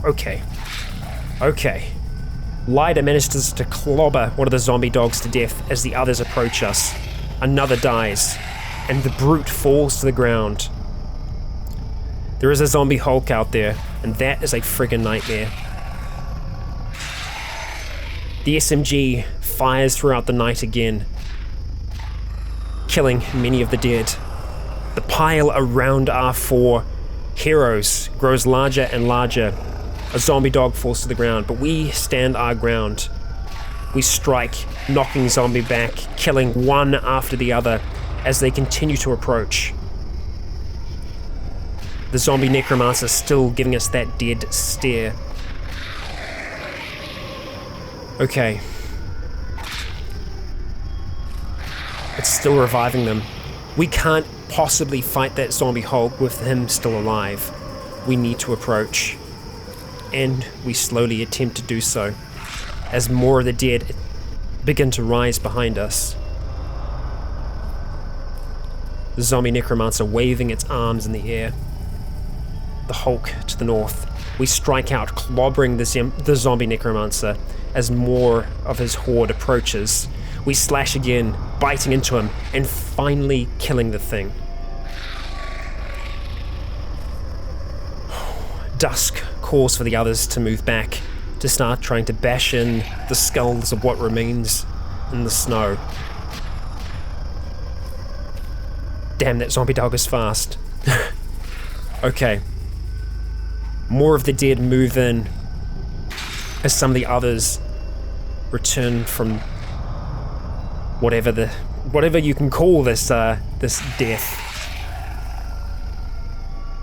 Speaker 1: Okay. Lyda manages to clobber one of the zombie dogs to death as the others approach us. Another dies, and the brute falls to the ground. There is a zombie Hulk out there, and that is a friggin' nightmare. The SMG fires throughout the night again, killing many of the dead. The pile around our four heroes grows larger and larger. A zombie dog falls to the ground, but we stand our ground. We strike, knocking zombie back, killing one after the other as they continue to approach. The zombie necromancer still giving us that dead stare. Okay. It's still reviving them. We can't possibly fight that zombie Hulk with him still alive. We need to approach. And we slowly attempt to do so, as more of the dead begin to rise behind us. The zombie necromancer waving its arms in the air. The Hulk to the north, We strike out, clobbering the zombie necromancer as more of his horde approaches. We slash again, biting into him, and finally killing the thing. Dusk calls for the others to move back, to start trying to bash in the skulls of what remains in the snow. Damn, that zombie dog is fast. Okay. More of the dead move in as some of the others return from whatever you can call this death.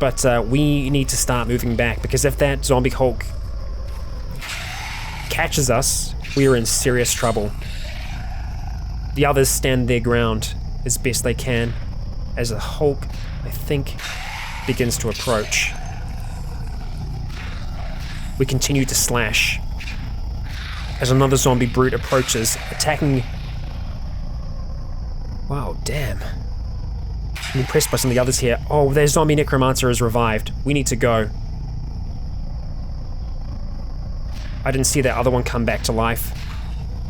Speaker 1: But we need to start moving back, because if that zombie Hulk catches us, we are in serious trouble. The others stand their ground as best they can as the Hulk, I think, begins to approach. We continue to slash as another zombie brute approaches, attacking. Wow, damn. I'm impressed by some of the others here. Oh, their zombie necromancer is revived. We need to go. I didn't see that other one come back to life.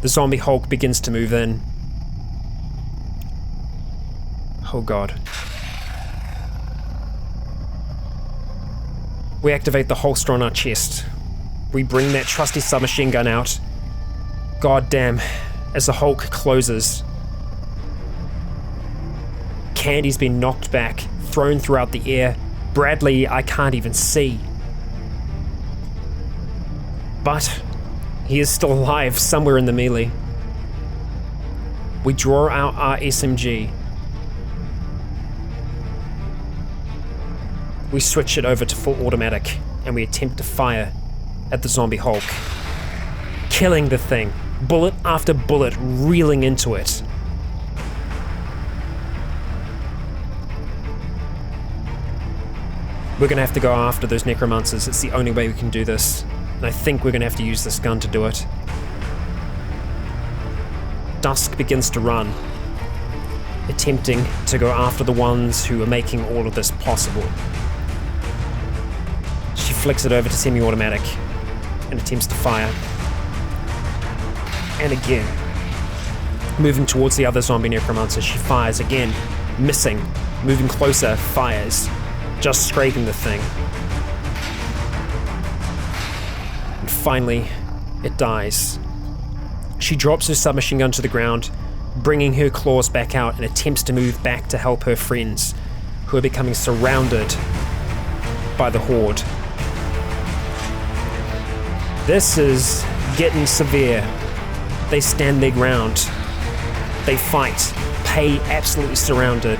Speaker 1: The zombie Hulk begins to move in. Oh god. We activate the holster on our chest. We bring that trusty submachine gun out. God damn, as the Hulk closes. Candy's been knocked back, thrown throughout the air. Bradley, I can't even see. But he is still alive somewhere in the melee. We draw out our SMG. We switch it over to full automatic, and we attempt to fire at the zombie Hulk. Killing the thing, bullet after bullet reeling into it. We're gonna have to go after those necromancers. It's the only way we can do this. And I think we're gonna have to use this gun to do it. Dusk begins to run, attempting to go after the ones who are making all of this possible. She flicks it over to semi-automatic and attempts to fire. And again, moving towards the other zombie necromancer, she fires again, missing, moving closer, fires, just scraping the thing. And finally, it dies. She drops her submachine gun to the ground, bringing her claws back out, and attempts to move back to help her friends, who are becoming surrounded by the horde. This is getting severe. They stand their ground. They fight. Pei absolutely surrounded.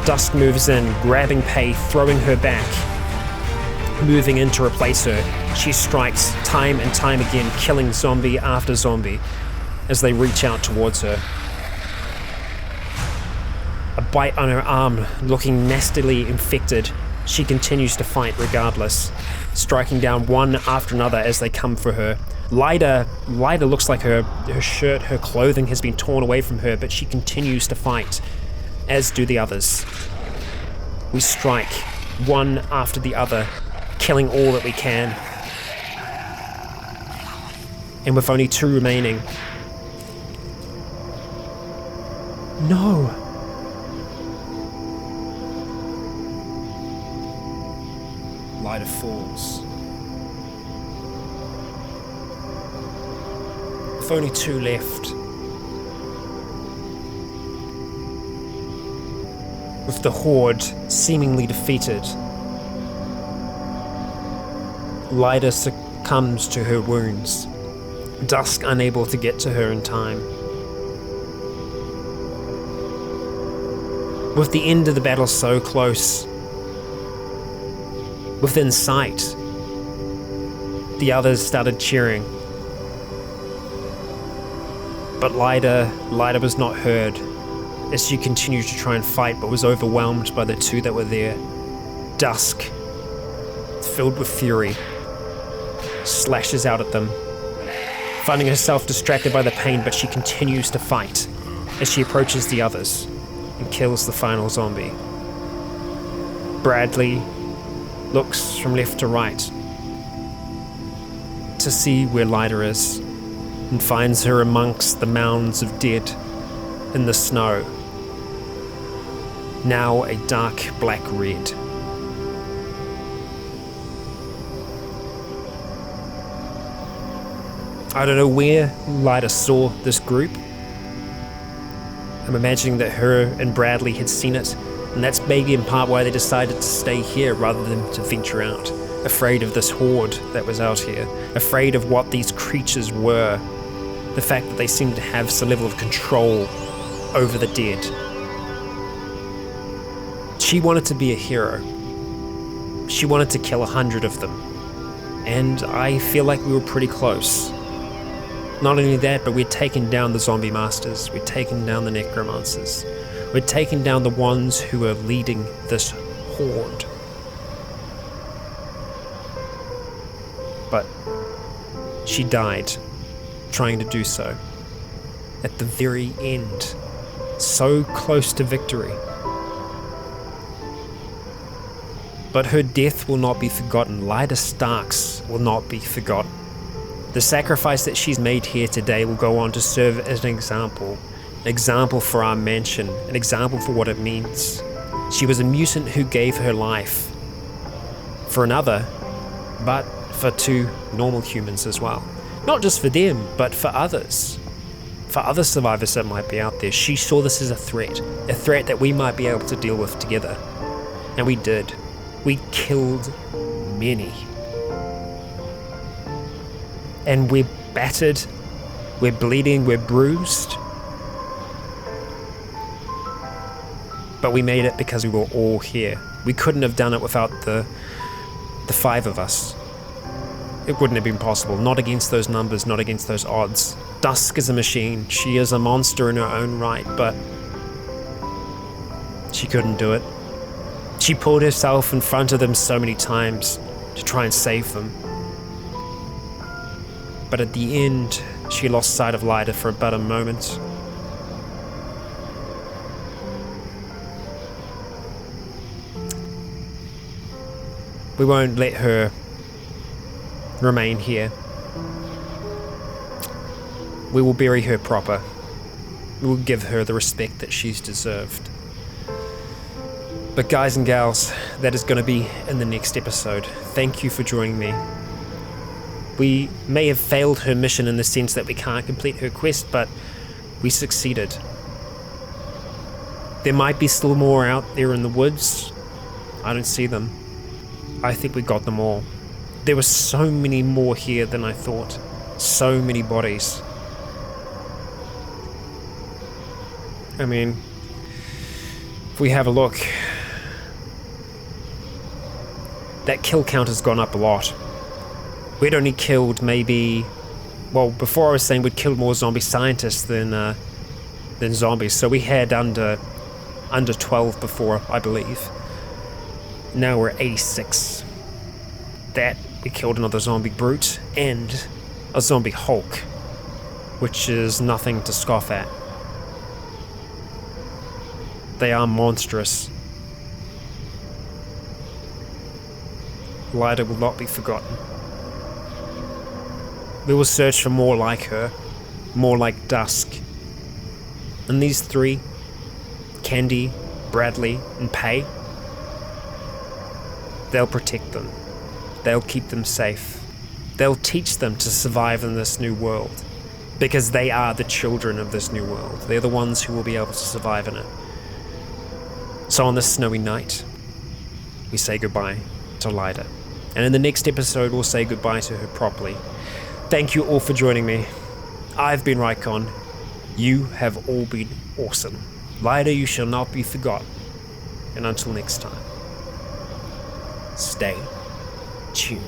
Speaker 1: Dusk moves in, grabbing Pei, throwing her back, moving in to replace her. She strikes time and time again, killing zombie after zombie as they reach out towards her. A bite on her arm, looking nastily infected, she continues to fight regardless, striking down one after another as they come for her. Lyda looks like her shirt, her clothing has been torn away from her, but she continues to fight, as do the others. We strike one after the other, killing all that we can. And with only 2 remaining. No! Lyda falls. With only 2 left. With the horde seemingly defeated, Lyda succumbs to her wounds, Dusk unable to get to her in time. With the end of the battle so close, within sight, the others started cheering. But Lyda was not heard, as she continued to try and fight, but was overwhelmed by the 2 that were there. Dusk, filled with fury, slashes out at them, finding herself distracted by the pain, but she continues to fight as she approaches the others and kills the final zombie. Bradley looks from left to right to see where Lyda is, and finds her amongst the mounds of dead in the snow, now a dark black red. I don't know where Lyda saw this group. I'm imagining that her and Bradley had seen it, and that's maybe in part why they decided to stay here rather than to venture out, afraid of this horde that was out here, afraid of what these creatures were, the fact that they seemed to have some level of control over the dead. She wanted to be a hero. She wanted to kill 100 of them, and I feel like we were pretty close. Not only that, but we'd taken down the zombie masters, we'd taken down the necromancers, we'd taken down the ones who were leading this horde. But she died trying to do so. At the very end, so close to victory. But her death will not be forgotten. Lyda Starks will not be forgotten. The sacrifice that she's made here today will go on to serve as an example for our mansion, an example for what it means. She was a mutant who gave her life for another, but for 2 normal humans as well. Not just for them, but for others. For other survivors that might be out there. She saw this as a threat that we might be able to deal with together. And we did. We killed many. And we're battered, we're bleeding, we're bruised. But we made it because we were all here. We couldn't have done it without the 5 of us. It wouldn't have been possible. Not against those numbers, not against those odds. Dusk is a machine. She is a monster in her own right, but she couldn't do it. She pulled herself in front of them so many times to try and save them. But at the end, she lost sight of Lyda for about a moment. We won't let her remain here. We will bury her proper. We will give her the respect that she's deserved. But guys and gals, that is going to be in the next episode. Thank you for joining me. We may have failed her mission in the sense that we can't complete her quest, but we succeeded. There might be still more out there in the woods. I don't see them. I think we got them all. There were so many more here than I thought. So many bodies. I mean, if we have a look, that kill count has gone up a lot. We'd only killed maybe, well, before I was saying we'd killed more zombie scientists than zombies, so we had under 12 before, I believe. Now we're 86. That, we killed another zombie brute and a zombie Hulk, which is nothing to scoff at. They are monstrous. Lyda will not be forgotten. We will search for more like her, more like Dusk. And these 3, Candy, Bradley, and Pay, they'll protect them. They'll keep them safe. They'll teach them to survive in this new world, because they are the children of this new world. They're the ones who will be able to survive in it. So on this snowy night, we say goodbye to Lyda. And in the next episode, we'll say goodbye to her properly. Thank you all for joining me. I've been Rycon. You have all been awesome. Lyda, you shall not be forgotten. And until next time, stay tuned.